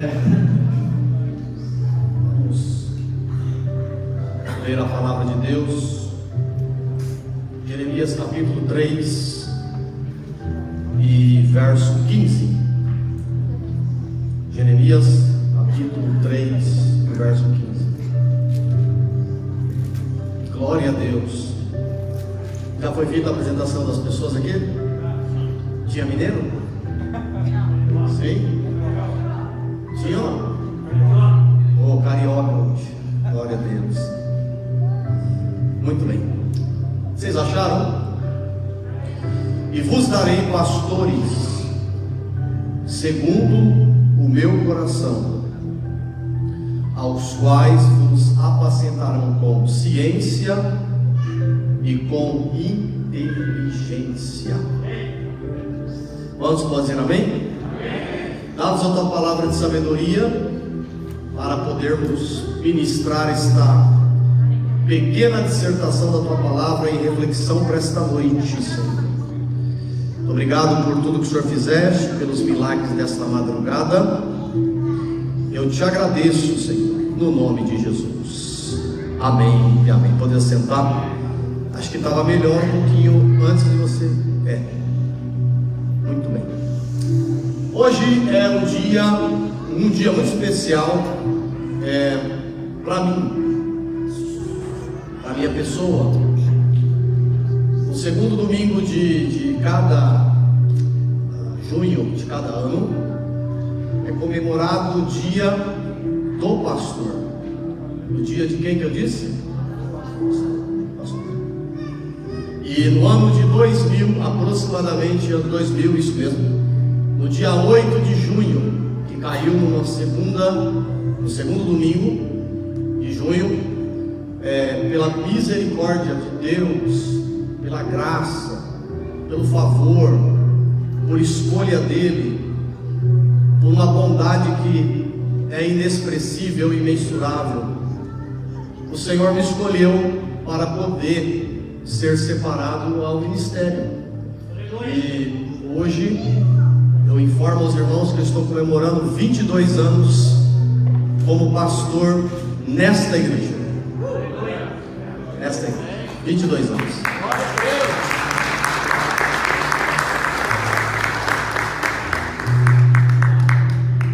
Vamos ler a palavra de Deus, Jeremias capítulo 3 e verso 15. Jeremias capítulo 3 e verso 15. Glória a Deus. Já foi feita a apresentação das pessoas aqui? Tinha mineiro? Sim? Tinha? Oh, carioca hoje. Glória a Deus. Muito bem. Vocês acharam? E vos darei pastores segundo o meu coração, aos quais vos apacentarão com ciência e com inteligência. Quantos podem dizer amém? Dá-nos a tua palavra de sabedoria para podermos ministrar esta pequena dissertação da tua palavra em reflexão para esta noite, Senhor. Muito obrigado por tudo que o Senhor fizeste, pelos milagres desta madrugada. Eu te agradeço, Senhor, no nome de Jesus. Amém e amém. Pode sentar. Acho que estava melhor um pouquinho antes de você. Muito bem. Hoje é um dia muito especial para mim, para minha pessoa. O segundo domingo de cada junho de cada ano é comemorado o dia do pastor. O dia de quem que eu disse? Pastor. E no ano de 2000, aproximadamente ano 2000, isso mesmo, no dia 8 de junho, que caiu no segundo domingo de junho, pela misericórdia de Deus, pela graça, pelo favor, por escolha dele, por uma bondade que é inexpressível e imensurável, o Senhor me escolheu para poder ser separado ao ministério. E hoje eu informo aos irmãos que eu estou comemorando 22 anos como pastor nesta igreja. Nesta igreja. 22 anos.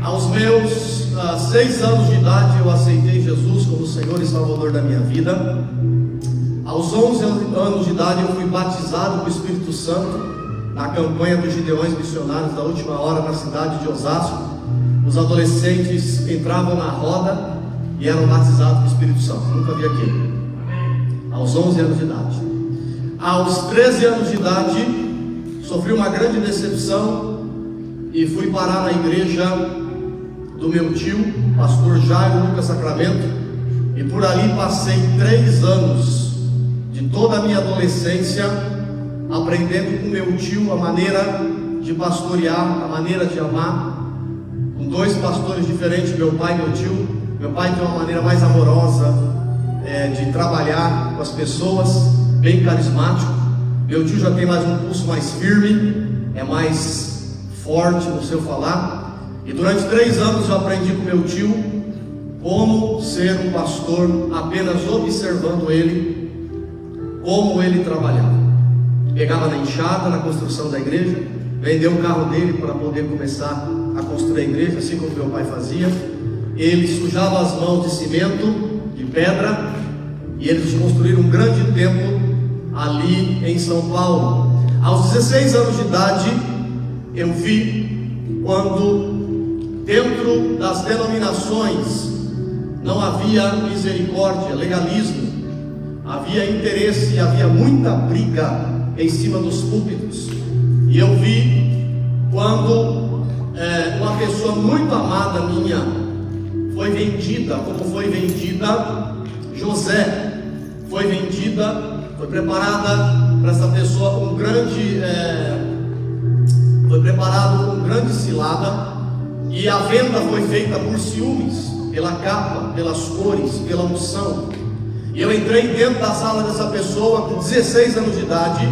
Aos meus 6 anos de idade eu aceitei Jesus como Senhor e Salvador da minha vida. Aos 11 anos de idade eu fui batizado com o Espírito Santo na campanha dos Gideões Missionários da última hora na cidade de Osasco. Os adolescentes entravam na roda e eram batizados com o Espírito Santo. Nunca vi aquilo. Aos 11 anos de idade. Aos 13 anos de idade sofri uma grande decepção e fui parar na igreja do meu tio, pastor Jairo Lucas Sacramento, e por ali passei 3 anos de toda a minha adolescência aprendendo com meu tio a maneira de pastorear, a maneira de amar, com 2 pastores diferentes, meu pai e meu tio. Meu pai tem uma maneira mais amorosa de trabalhar com as pessoas, bem carismático. Meu tio já tem mais um pulso mais firme, é mais forte no seu falar. E durante 3 anos eu aprendi com meu tio como ser um pastor, apenas observando ele, como ele trabalhava. Pegava na enxada, na construção da igreja, vendeu o carro dele para poder começar a construir a igreja, assim como meu pai fazia. Ele sujava as mãos de cimento, de pedra, e eles construíram um grande templo ali em São Paulo. Aos 16 anos de idade, eu vi quando dentro das denominações não havia misericórdia, legalismo, havia interesse, havia muita briga em cima dos púlpitos. E eu vi quando uma pessoa muito amada minha foi vendida, como foi vendida José. Foi vendida, foi preparada para essa pessoa foi preparado um grande cilada, e a venda foi feita por ciúmes, pela capa, pelas cores, pela unção. E eu entrei dentro da sala dessa pessoa com 16 anos de idade.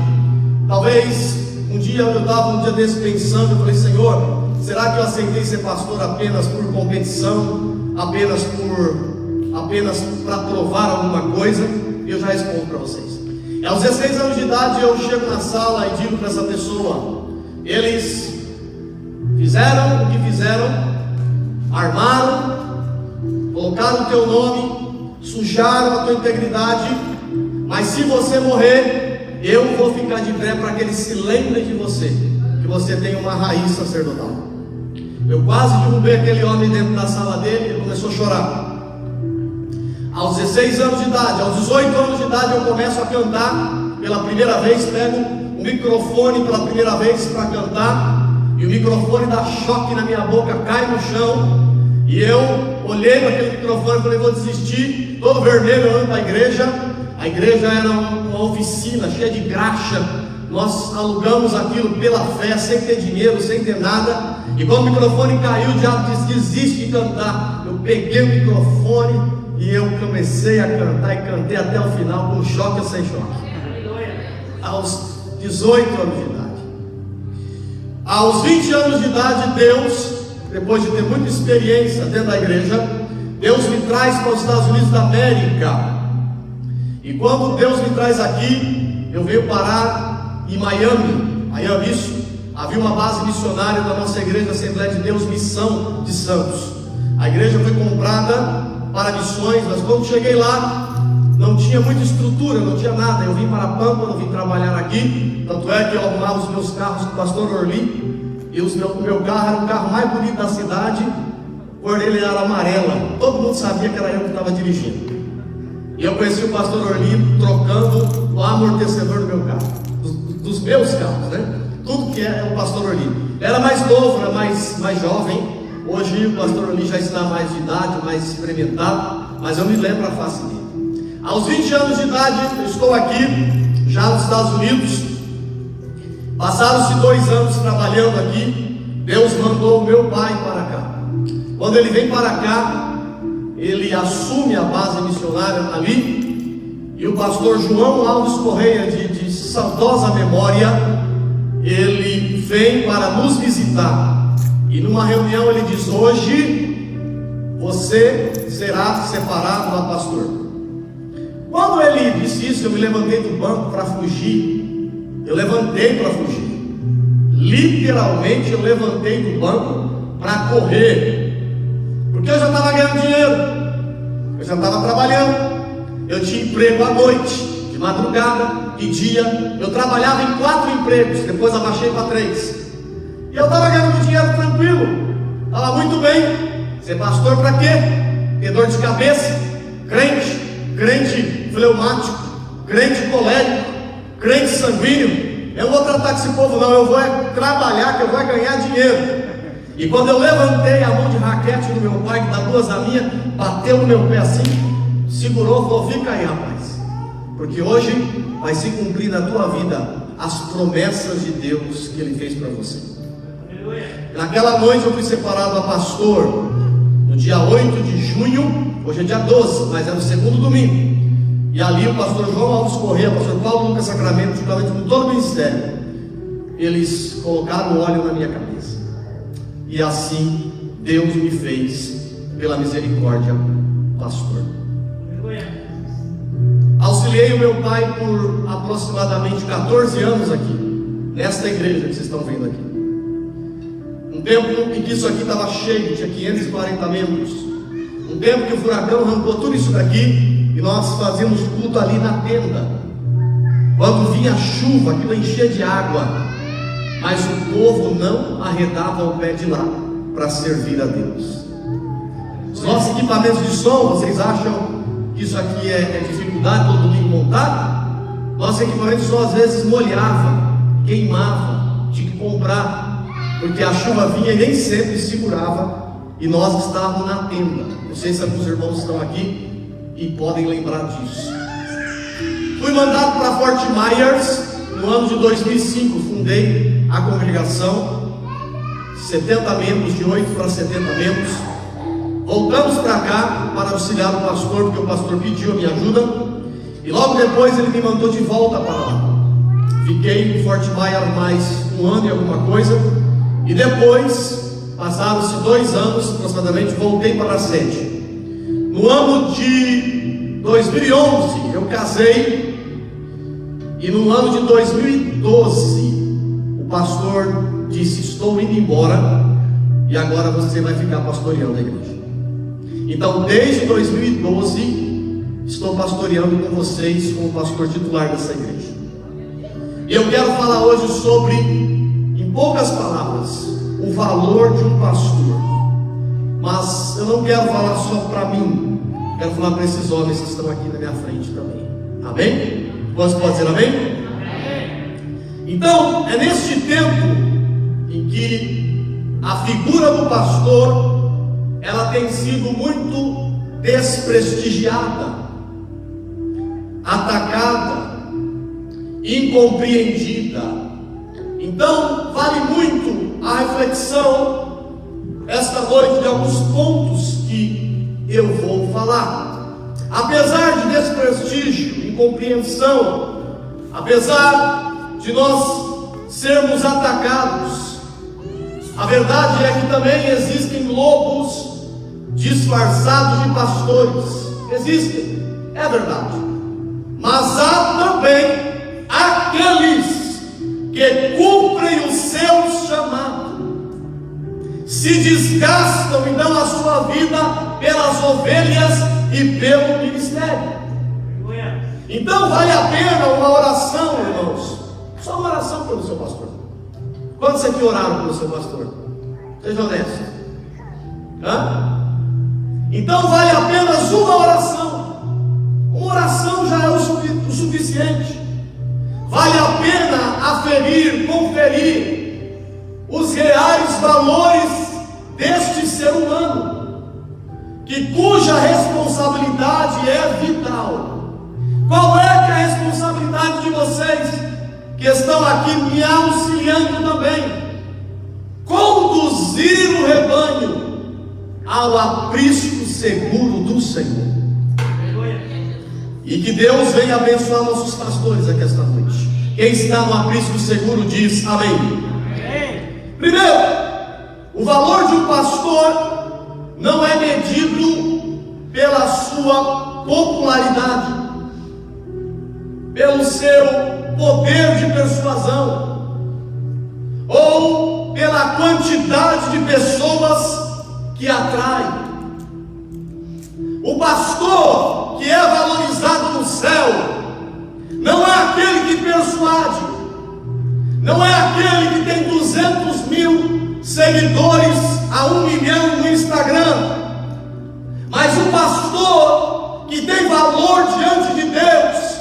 Talvez um dia eu estava um dia desse pensando, eu falei: Senhor, será que eu aceitei ser pastor apenas por competição, apenas para provar alguma coisa? Eu já respondo para vocês. Aos 16 anos de idade eu chego na sala e digo para essa pessoa: eles fizeram o que fizeram, armaram, colocaram o teu nome, sujaram a tua integridade, mas se você morrer, eu vou ficar de pé para que eles se lembrem de você, que você tem uma raiz sacerdotal. Eu quase derrubei aquele homem dentro da sala dele, ele começou a chorar. Aos 16 anos de idade, aos 18 anos de idade, eu começo a cantar pela primeira vez, pego o microfone pela primeira vez para cantar, e o microfone dá choque na minha boca, cai no chão, e eu olhei para aquele microfone e falei: vou desistir, todo vermelho, olhando para a igreja. A igreja era uma oficina cheia de graxa, nós alugamos aquilo pela fé, sem ter dinheiro, sem ter nada, e quando o microfone caiu, o diabo disse: desiste de cantar. Eu peguei o microfone e eu comecei a cantar, e cantei até o final, com choque ou sem choque. Aos 18 anos de idade. Aos 20 anos de idade, Deus, depois de ter muita experiência dentro da igreja, Deus me traz para os Estados Unidos da América. E quando Deus me traz aqui, eu venho parar em Miami, isso. Havia uma base missionária da nossa igreja, Assembleia de Deus, Missão de Santos. A igreja foi comprada para missões, mas quando cheguei lá, não tinha muita estrutura, não tinha nada. Eu vim para Pampa, não vim trabalhar aqui. Tanto é que eu arrumava os meus carros com o pastor Orli, e o meu carro era o carro mais bonito da cidade, por ele era amarela. Todo mundo sabia que era eu que estava dirigindo. E eu conheci o pastor Orli trocando o amortecedor do meu carro, dos meus carros, né? Tudo que é o pastor Orli. Era mais novo, era mais jovem. Hoje o pastor Orli já está mais de idade, mais experimentado, mas eu me lembro a face dele. Aos 20 anos de idade, eu estou aqui, já nos Estados Unidos. Passaram-se 2 anos trabalhando aqui. Deus mandou o meu pai para cá. Quando ele vem para cá, ele assume a base missionária ali, e o pastor João Alves Correia, de saudosa memória, ele vem para nos visitar, e numa reunião ele diz: hoje você será separado da pastor. Quando ele disse isso, eu me levantei do banco para fugir. Eu levantei para fugir, literalmente eu levantei do banco para correr, porque eu já estava ganhando dinheiro, eu já estava trabalhando, eu tinha emprego à noite, de madrugada, de dia. Eu trabalhava em 4 empregos, depois abaixei para 3, e eu estava ganhando dinheiro tranquilo, estava muito bem. Ser pastor para quê? Ter dor de cabeça? Crente fleumático, crente colérico, crente sanguíneo. Eu não vou tratar com esse povo não, eu vou trabalhar, que eu vou ganhar dinheiro. E quando eu levantei a mão de raquete do meu pai, que dá 2 a minha, bateu no meu pé assim, segurou, falou: fica aí, rapaz, porque hoje vai se cumprir na tua vida as promessas de Deus que Ele fez para você. Naquela noite eu fui separado a pastor, no dia 8 de junho, hoje é dia 12, mas é no segundo domingo. E ali o pastor João Alves Correia, o pastor Paulo Lucas Sacramento, juntamente com todo o ministério, eles colocaram óleo na minha cabeça. E assim Deus me fez, pela misericórdia, pastor. Auxiliei o meu pai por aproximadamente 14 anos aqui, nesta igreja que vocês estão vendo aqui. Um tempo em que isso aqui estava cheio, tinha 540 membros. Um tempo que o furacão arrancou tudo isso daqui, e nós fazíamos culto ali na tenda. Quando vinha a chuva, aquilo enchia de água, mas o povo não arredava o pé de lá para servir a Deus. Os nossos equipamentos de som, vocês acham que isso aqui é dificuldade todo domingo montar? Nossos equipamentos de som às vezes molhava, queimava, tinha que comprar, porque a chuva vinha e nem sempre segurava, e nós estávamos na tenda. Não sei se alguns irmãos estão aqui e podem lembrar disso. Fui mandado para Fort Myers no ano de 2005, fundei a congregação, 70 membros, de 8 para 70 membros. Voltamos para cá para auxiliar o pastor, porque o pastor pediu a minha ajuda, e logo depois ele me mandou de volta para lá. Fiquei em Fort Myers mais 1 ano e alguma coisa, e depois passaram-se 2 anos aproximadamente, voltei para a sede. No ano de 2011 eu casei, e no ano de 2012 o pastor disse: estou indo embora e agora você vai ficar pastoreando a igreja. Então desde 2012 estou pastoreando com vocês como pastor titular dessa igreja. E eu quero falar hoje sobre, em poucas palavras, o valor de um pastor. Mas eu não quero falar só para mim, quero falar para esses homens que estão aqui na minha frente também. Amém? Você pode dizer amém? Amém. Então, é neste tempo em que a figura do pastor, ela tem sido muito desprestigiada, atacada, incompreendida. Então, vale muito a reflexão esta noite de alguns pontos que eu vou falar. Apesar de desprestígio, incompreensão, apesar de nós sermos atacados, a verdade é que também existem lobos disfarçados de pastores. Existem, é verdade. Mas há também aqueles que cumprem o seu chamado, se desgastam e dão a sua vida pelas ovelhas e pelo ministério. Então vale a pena uma oração, irmãos. Só uma oração pelo seu pastor. Quantos aqui oraram pelo seu pastor? Seja honesto. Então vale apenas uma oração. Uma oração já é o suficiente. Vale a pena aferir, conferir os reais valores deste ser humano, cuja responsabilidade é vital. Qual é que é a responsabilidade de vocês que estão aqui me auxiliando também? Conduzir o rebanho ao aprisco seguro do Senhor. E que Deus venha abençoar nossos pastores aqui esta noite. Quem está no aprisco seguro diz amém. Amém. Primeiro, o valor de um pastor não é medido pela sua popularidade, pelo seu poder de persuasão, ou pela quantidade de pessoas que atrai. O pastor que é valorizado no céu não é aquele que persuade, não é aquele que tem 200.000 seguidores a 1 milhão no Instagram, mas o pastor que tem valor diante de Deus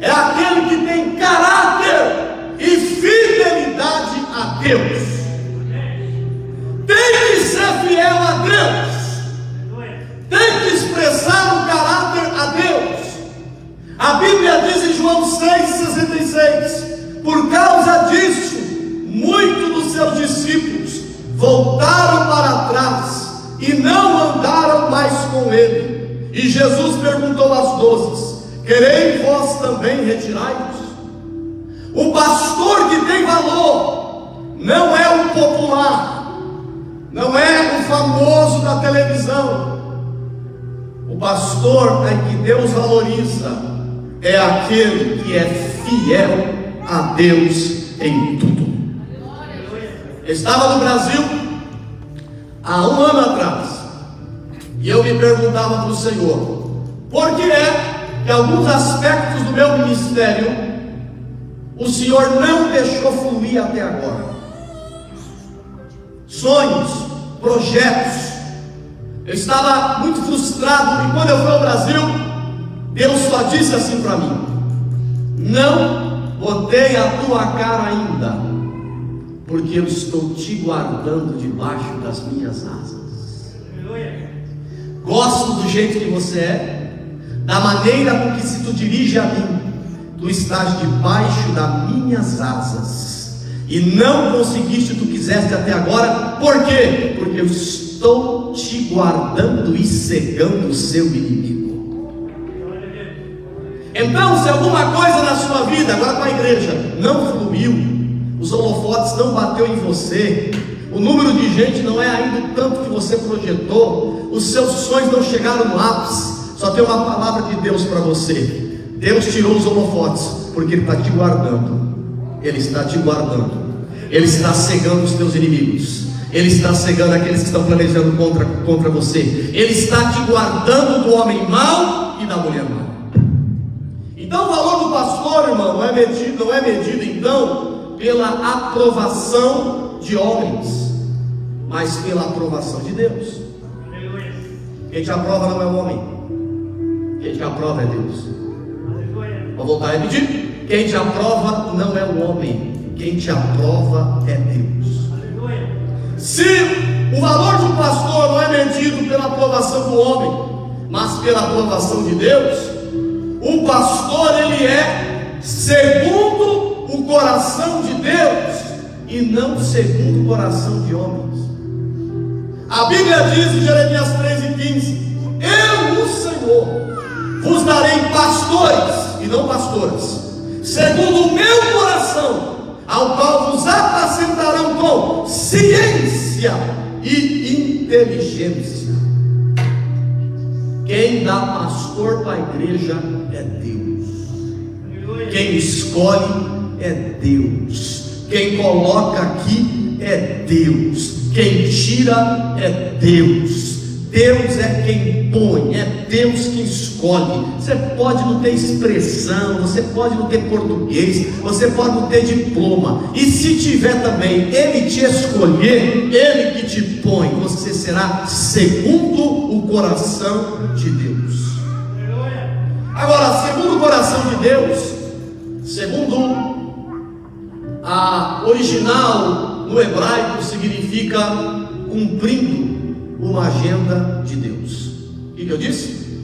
é aquele que tem caráter e fidelidade a Deus. Tem que ser fiel a Deus, tem que expressar o caráter a Deus. A Bíblia diz em João 6,66: por causa disso, muitos dos seus discípulos voltaram para trás e não andaram mais com ele. E Jesus perguntou aos 12: quereis vós também retirai-vos? O pastor que tem valor não é o popular, não é o famoso da televisão. O pastor é que Deus valoriza, é aquele que é fiel a Deus em tudo. Eu estava no Brasil há 1 ano atrás, e eu me perguntava para o Senhor: por que é que alguns aspectos do meu ministério o Senhor não deixou fluir até agora? Sonhos, projetos. Eu estava muito frustrado, e quando eu fui ao Brasil, Deus só disse assim para mim: não botei a tua cara ainda, porque eu estou te guardando debaixo das minhas asas. Gosto do jeito que você é, da maneira com que se tu dirige a mim. Tu estás debaixo das minhas asas, e não conseguiste o que tu quiseste até agora. Por quê? Porque eu estou te guardando e cegando o seu inimigo. Então, se alguma coisa na sua vida, agora com a igreja, não fluiu, os holofotes não bateu em você, o número de gente não é ainda o tanto que você projetou, os seus sonhos não chegaram no ápice. Só tem uma palavra de Deus para você: Deus tirou os holofotes, porque Ele está te guardando. Ele está te guardando. Ele está cegando os teus inimigos. Ele está cegando aqueles que estão planejando contra você. Ele está te guardando do homem mau e da mulher má. Então o valor do pastor, irmão, não é medido então pela aprovação de homens, mas pela aprovação de Deus. Quem te aprova não é o homem, quem te aprova é Deus. Vou voltar a repetir: quem te aprova não é o homem, quem te aprova é Deus. Se o valor de um pastor não é medido pela aprovação do homem, mas pela aprovação de Deus, o pastor ele é segundo o coração de Deus e não segundo o coração de homens. A Bíblia diz em Jeremias 3:15: eu, o Senhor, vos darei pastores e não pastoras, segundo o meu coração, ao qual vos apacentarão com ciência e inteligência. Quem dá pastor para a igreja é Deus. Quem escolhe é Deus. Quem coloca aqui é Deus. Quem tira é Deus. Deus é quem põe, é Deus quem escolhe. Você pode não ter expressão, você pode não ter português, você pode não ter diploma, e se tiver também, Ele te escolher, Ele que te põe, você será segundo o coração de Deus. Agora, segundo o coração de Deus, segundo a original no hebraico, significa cumprindo uma agenda de Deus. O que eu disse?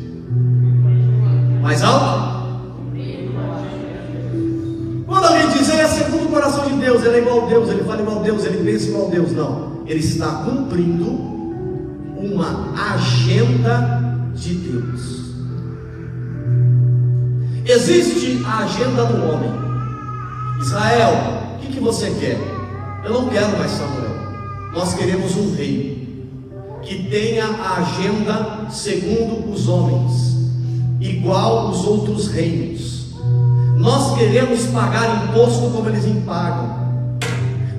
Mais alto? Quando alguém diz ele é segundo o coração de Deus, ele é igual a Deus, ele fala igual a Deus, ele pensa igual a Deus, não. Ele está cumprindo uma agenda de Deus. Existe a agenda do homem. Israel, o que você quer? Eu não quero mais Samuel. Nós queremos um rei que tenha a agenda segundo os homens, igual os outros reinos. Nós queremos pagar imposto como eles pagam.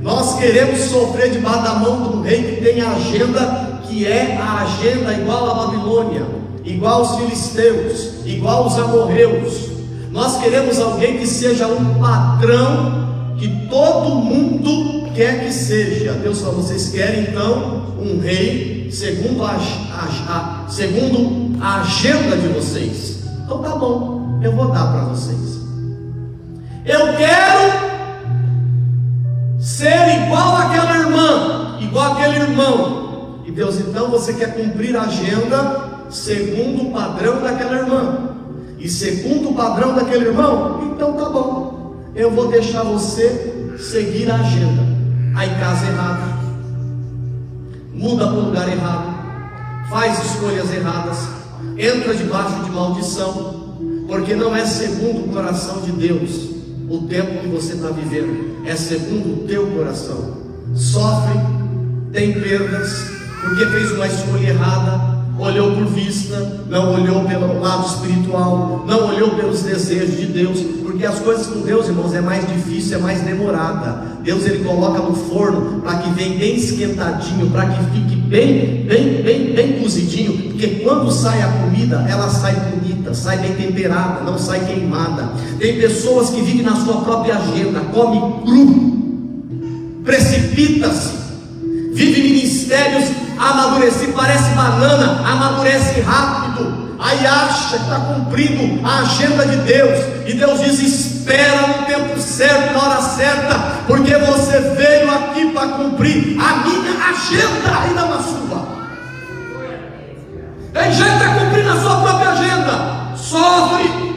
Nós queremos sofrer debaixo da mão de um rei que tenha a agenda, que é a agenda igual a Babilônia, igual os filisteus, igual os amorreus. Nós queremos alguém que seja um padrão que todo mundo quer que seja. Deus falou: vocês querem então um rei segundo segundo a agenda de vocês? Então tá bom, eu vou dar para vocês. Eu quero ser igual àquela irmã, igual àquele irmão. E Deus, então você quer cumprir a agenda segundo o padrão daquela irmã e segundo o padrão daquele irmão? Então tá bom, eu vou deixar você seguir a agenda. Aí casa errada, muda para o lugar errado, faz escolhas erradas, entra debaixo de maldição, porque não é segundo o coração de Deus o tempo que você está vivendo, é segundo o teu coração. Sofre, tem perdas, porque fez uma escolha errada, olhou por vista, não olhou pelo lado espiritual, não olhou pelos desejos de Deus, porque as coisas com Deus, irmãos, é mais difícil, é mais demorada. Deus ele coloca no forno para que venha bem esquentadinho, para que fique bem cozidinho, porque quando sai a comida, ela sai bonita, sai bem temperada, não sai queimada. Tem pessoas que vivem na sua própria agenda, come cru, precipita-se, vive ministérios amadurecidos, parece banana, amadurece rápido, aí acha que está cumprindo a agenda de Deus, e Deus diz: espera no tempo certo, na hora certa, porque você veio aqui para cumprir a minha agenda e não a sua. Tem gente que está cumprindo a sua própria agenda, sofre,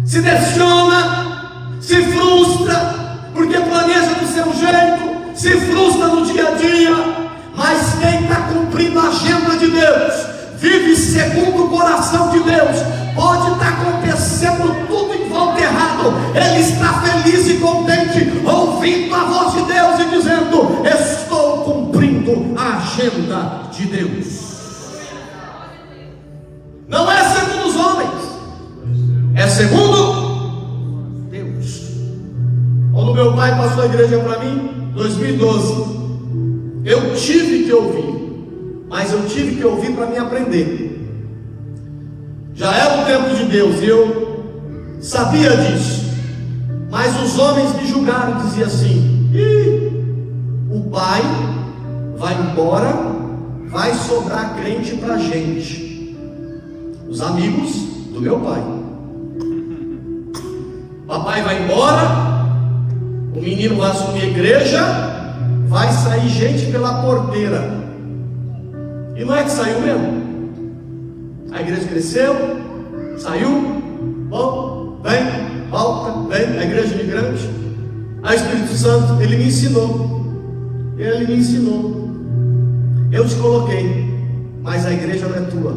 se decepciona, se frustra, porque planeja do seu jeito, se frustra no dia a dia. Mas quem está cumprindo a agenda de Deus, vive segundo o coração de Deus, pode estar acontecendo tudo em volta errado, ele está feliz e contente, ouvindo a voz de Deus e dizendo: estou cumprindo de Deus. Não é segundo os homens, é segundo Deus. Quando meu pai passou a igreja para mim, 2012, eu tive que ouvir, mas eu tive que ouvir para me aprender. Já era o tempo de Deus e eu sabia disso, mas os homens me julgaram, diziam assim: o pai vai embora, vai sobrar crente para a gente, os amigos do meu pai. Papai vai embora, o menino vai assumir a igreja, vai sair gente pela porteira. E não é que saiu mesmo? A igreja cresceu, saiu, bom, vem, volta, vem, a igreja de grande. Aí o Espírito Santo, ele me ensinou. Eu te coloquei, mas a igreja não é tua,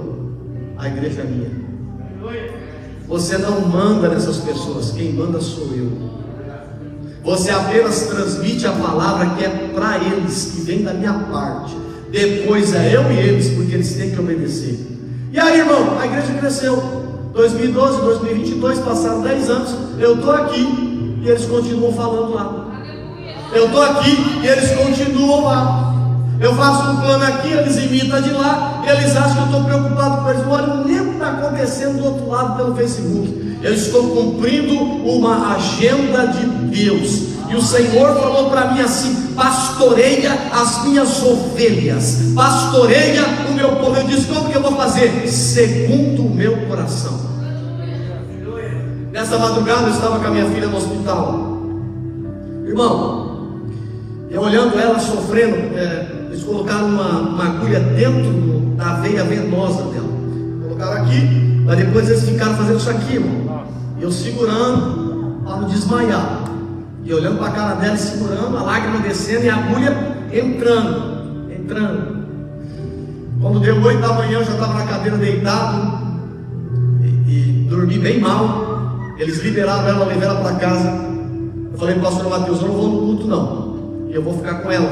a igreja é minha. Você não manda nessas pessoas, quem manda sou eu. Você apenas transmite a palavra que é para eles, que vem da minha parte. Depois é eu e eles, porque eles têm que obedecer. E aí, irmão, a igreja cresceu. 2012, 2022, passaram 10 anos. Eu estou aqui e eles continuam falando lá. Eu estou aqui e eles continuam lá. Eu faço um plano aqui, eles imitam de lá. E eles acham que eu estou preocupado com eles. Olha, nem o que está acontecendo do outro lado pelo Facebook. Eu estou cumprindo uma agenda de Deus. E o Senhor falou para mim assim: pastoreia as minhas ovelhas, pastoreia o meu povo. Eu disse: como que eu vou fazer? Segundo o meu coração. Nessa madrugada eu estava com a minha filha no hospital. Irmão, eu olhando ela sofrendo, eles colocaram uma agulha dentro da veia venosa dela. Colocaram aqui, mas depois eles ficaram fazendo isso aqui, irmão. E eu segurando para não desmaiar. E olhando para a cara dela, segurando, a lágrima descendo e a agulha entrando. Quando deu 8 da manhã, eu já estava na cadeira deitado e dormi bem mal. Eles liberaram ela, levaram ela para casa. Eu falei para o pastor Mateus: eu não vou no culto não, eu vou ficar com ela.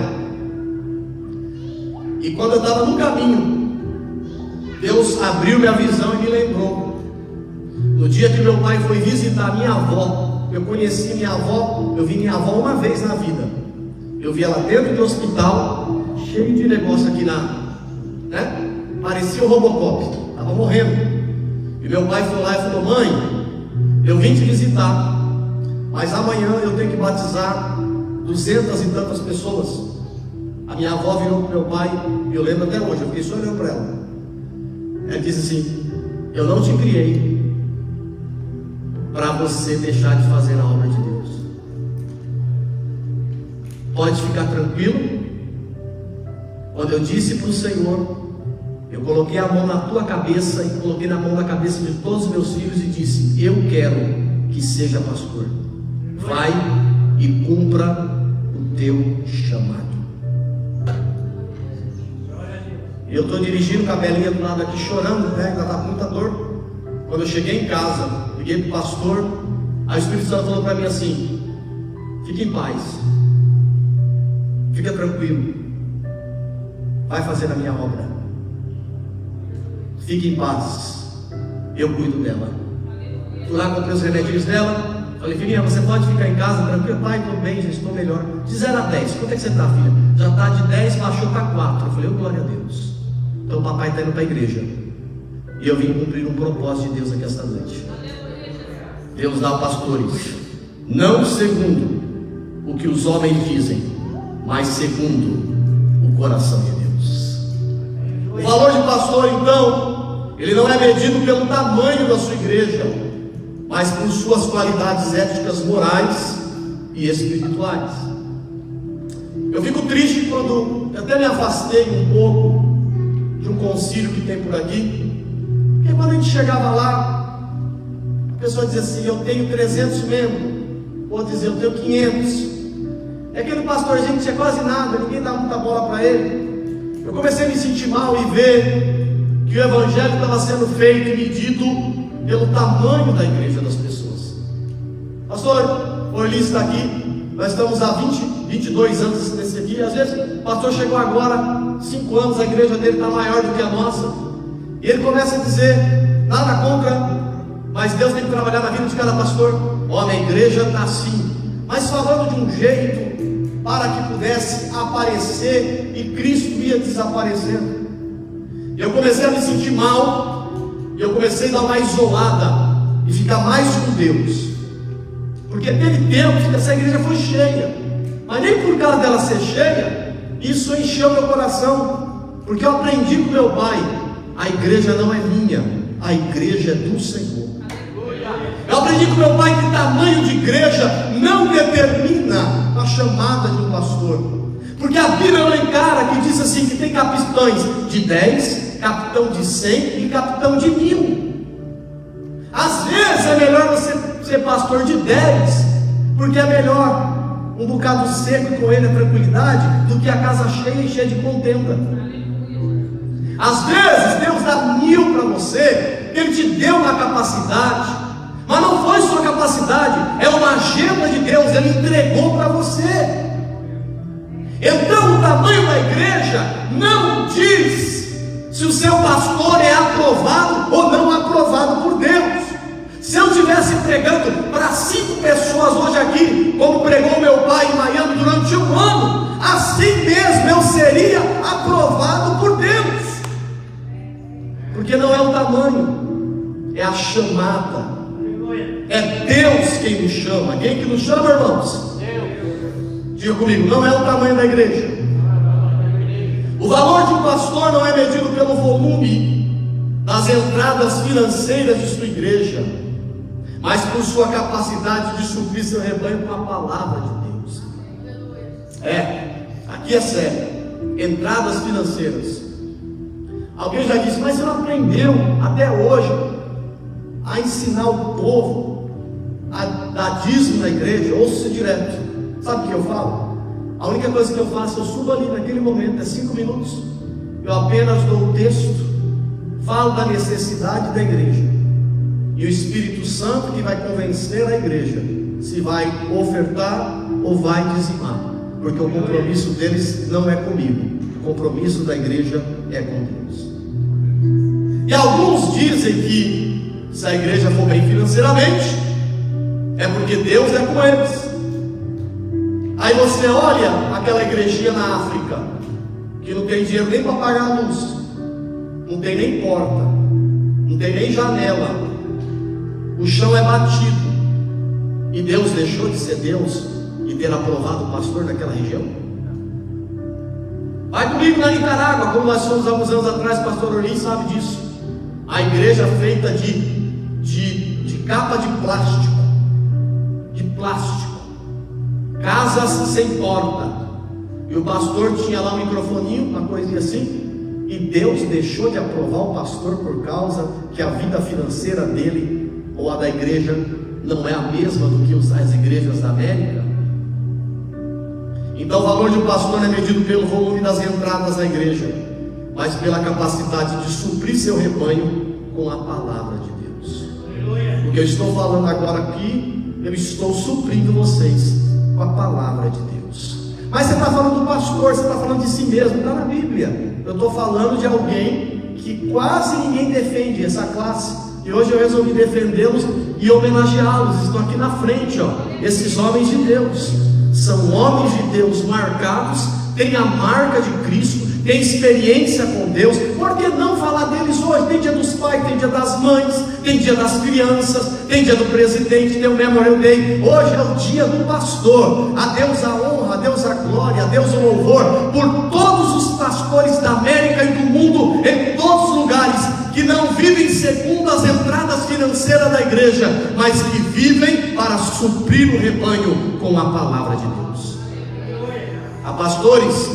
E quando eu estava no caminho, Deus abriu minha visão e me lembrou. No dia que meu pai foi visitar a minha avó, eu conheci minha avó, eu vi minha avó uma vez na vida. Eu vi ela dentro do hospital, cheio de negócio aqui parecia o Robocop, estava morrendo. E meu pai foi lá e falou: mãe, eu vim te visitar, mas amanhã eu tenho que batizar 200 e tantas pessoas. A minha avó virou para o meu pai, e eu lembro até hoje, eu fiquei só olhando para ela. Ela disse assim: eu não te criei para você deixar de fazer a obra de Deus. Pode ficar tranquilo. Quando eu disse para o Senhor, eu coloquei a mão na tua cabeça e coloquei na mão na cabeça de todos os meus filhos e disse: eu quero que seja pastor. Vai e cumpra o teu chamado. Eu estou dirigindo com a Belinha do lado aqui chorando, ela está com muita dor. Quando eu cheguei em casa, liguei para o pastor, aí o Espírito Santo falou para mim assim: fique em paz, fica tranquilo, vai fazer a minha obra, fique em paz, eu cuido dela. Fui lá, comprei os remedinhos dela, falei: filhinha, você pode ficar em casa tranquilo? Pai, estou bem, já estou melhor. De 0 a 10, quanto é que você está, filha? Já está de 10, baixou para 4. Eu falei: oh, glória a Deus. Então o papai está indo para a igreja, e eu vim cumprir um propósito de Deus aqui esta noite. Deus dá pastores, não segundo o que os homens dizem, mas segundo o coração de Deus. O valor de pastor, então, ele não é medido pelo tamanho da sua igreja, mas por suas qualidades éticas, morais e espirituais. Eu fico triste quando eu até me afastei um pouco de um concílio que tem por aqui, porque quando a gente chegava lá, a pessoa dizia assim: eu tenho 300 membros, outro dizia: eu tenho 500. É aquele pastorzinho que tinha quase nada, ninguém dá muita bola para ele. Eu comecei a me sentir mal e ver que o evangelho estava sendo feito e medido pelo tamanho da igreja das pessoas. Pastor Orlis está aqui, nós estamos há 22 anos nesse aqui. Às vezes o pastor chegou agora, 5 anos, a igreja dele está maior do que a nossa. E ele começa a dizer: nada contra, mas Deus tem que trabalhar na vida de cada pastor. Olha, a igreja está assim, mas falando de um jeito para que pudesse aparecer e Cristo ia desaparecendo. E eu comecei a me sentir mal, e eu comecei a dar uma isolada e ficar mais com Deus, porque teve tempos que essa igreja foi cheia, mas nem por causa dela ser cheia, isso encheu meu coração, porque eu aprendi com meu pai: a igreja não é minha, a igreja é do Senhor. Eu aprendi com meu pai que tamanho de igreja não determina a chamada de um pastor, porque a Bíblia não encara que diz assim, que tem capitães de 10, capitão de 100 e capitão de 1000. Às vezes é melhor você ser pastor de 10, porque é melhor um bocado seco com ele, a tranquilidade, do que a casa cheia e cheia de contenda. Às vezes Deus dá 1000 para você, Ele te deu uma capacidade, mas não foi sua capacidade, é uma agenda de Deus, Ele entregou para você. Então o tamanho da igreja não diz se o seu pastor é aprovado ou não aprovado por Deus. Se eu estivesse pregando para 5 pessoas hoje aqui, como pregou meu pai em Miami durante 1 ano, assim mesmo eu seria aprovado por Deus, porque não é o tamanho, é a chamada. É Deus quem nos chama. Quem que nos chama, irmãos? Deus. Diga comigo: não é o tamanho da igreja. O valor de um pastor não é medido pelo volume das entradas financeiras de sua igreja, mas por sua capacidade de suprir seu rebanho com a palavra de Deus. Aqui é sério. Entradas financeiras. Alguém já disse: mas você não aprendeu até hoje a ensinar o povo a dar dízimo na igreja? Ouça direto. Sabe o que eu falo? A única coisa que eu faço, eu subo ali naquele momento, é 5 minutos, eu apenas dou o texto, falo da necessidade da igreja, e o Espírito Santo que vai convencer a igreja se vai ofertar ou vai dizimar, porque o compromisso deles não é comigo, o compromisso da igreja é com Deus. E alguns dizem que se a igreja for bem financeiramente, é porque Deus é com eles. Aí você olha aquela igrejinha na África, que não tem dinheiro nem para pagar a luz, não tem nem porta, não tem nem janela, o chão é batido, e Deus deixou de ser Deus e ter aprovado o pastor naquela região? Vai comigo na Nicarágua, como nós fomos alguns anos atrás, pastor Orlim sabe disso. A igreja feita de capa de plástico, casas sem porta, e o pastor tinha lá um microfoninho, uma coisinha assim, e Deus deixou de aprovar o pastor por causa que a vida financeira dele ou a da igreja não é a mesma do que as igrejas da América. Então o valor de um pastor não é medido pelo volume das entradas na igreja, mas pela capacidade de suprir seu rebanho com a palavra de Deus. O que eu estou falando agora aqui, eu estou suprindo vocês com a palavra de Deus. Mas você está falando do pastor, você está falando de si mesmo, está na Bíblia. Eu estou falando de alguém que quase ninguém defende, essa classe, e hoje eu resolvi defendê-los e homenageá-los. Estão aqui na frente, ó. Esses homens de Deus são homens de Deus marcados, têm a marca de Cristo, têm experiência com Deus. Por que não falar deles hoje? Tem dia dos pais, tem dia das mães, tem dia das crianças, tem dia do presidente, tem o Memorial Day. Hoje é o dia do pastor. A Deus a honra, a Deus a glória, a Deus o louvor por todos os pastores da América e do mundo, em todos os lugares, que não vivem segundo as entradas financeiras da igreja, mas que vivem para suprir o rebanho com a palavra de Deus. Há pastores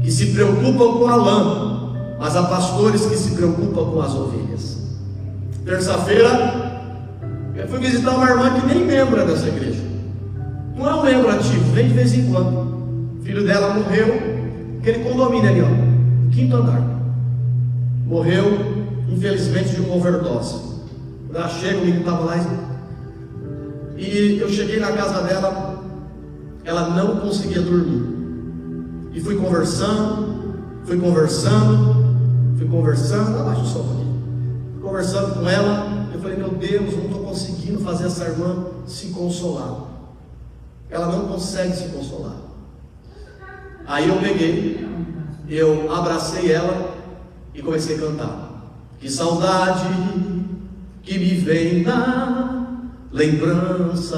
que se preocupam com a lã, mas há pastores que se preocupam com as ovelhas. Terça-feira eu fui visitar uma irmã que nem membro é dessa igreja, não é um membro ativo, vem de vez em quando. O filho dela morreu, aquele condomínio ali, ó, no 5º andar, morreu infelizmente de uma overdose. Quando ela chega, o menino estava lá, e eu cheguei na casa dela, ela não conseguia dormir, e fui conversando, Fui conversando, abaixa o som aqui. Fui conversando com ela. Eu falei, meu Deus, não estou conseguindo fazer essa irmã se consolar. Ela não consegue se consolar. Aí eu peguei, eu abracei ela e comecei a cantar. Que saudade que me vem na lembrança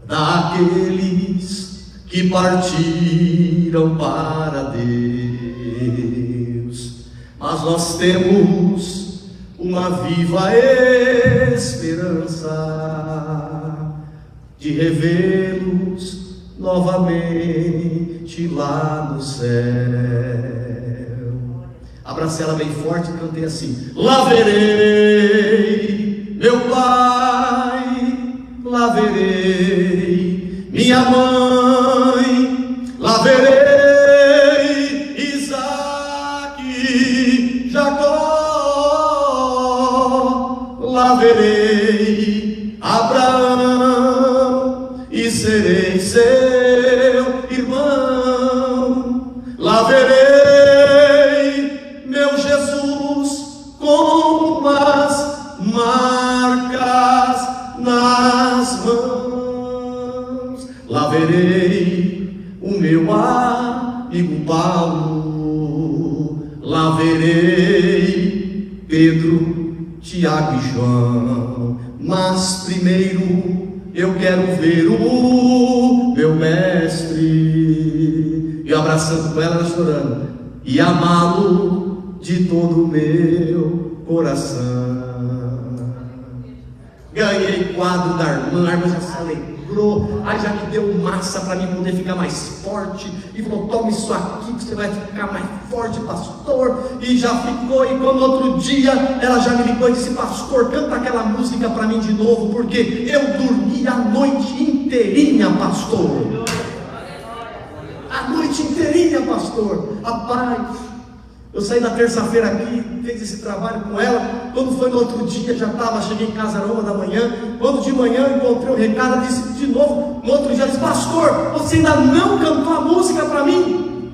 daqueles que partiram para Deus, mas nós temos uma viva esperança de revê-los novamente lá no céu. Abracei ela bem forte e cantei assim: lá verei meu pai, lá verei minha mãe, lá verei Isaque, Jacó, lá verei Abraão e serei seu irmão, lá verei meu Jesus com umas marcas nas mãos, lá verei o meu amigo Paulo, lá verei Pedro, Tiago e João, mas primeiro eu quero ver o meu mestre. E eu abraçando com ela, chorando, e amá-lo de todo o meu coração. Ganhei quadro da irmã, a irmã já se alegrou, aí já me deu massa para mim poder ficar mais forte, e falou, toma isso aqui que você vai ficar mais forte, pastor. E já ficou, e quando outro dia ela já me ligou e disse, pastor, canta aquela música para mim de novo, porque eu dormi a noite inteirinha, pastor. A noite inteirinha, pastor. Rapaz, eu saí na terça-feira aqui, fiz esse trabalho com ela. Quando foi no outro dia, cheguei em casa às 1 da manhã. Quando de manhã eu encontrei o recado, ela disse de novo, no outro dia, disse, pastor, você ainda não cantou a música para mim?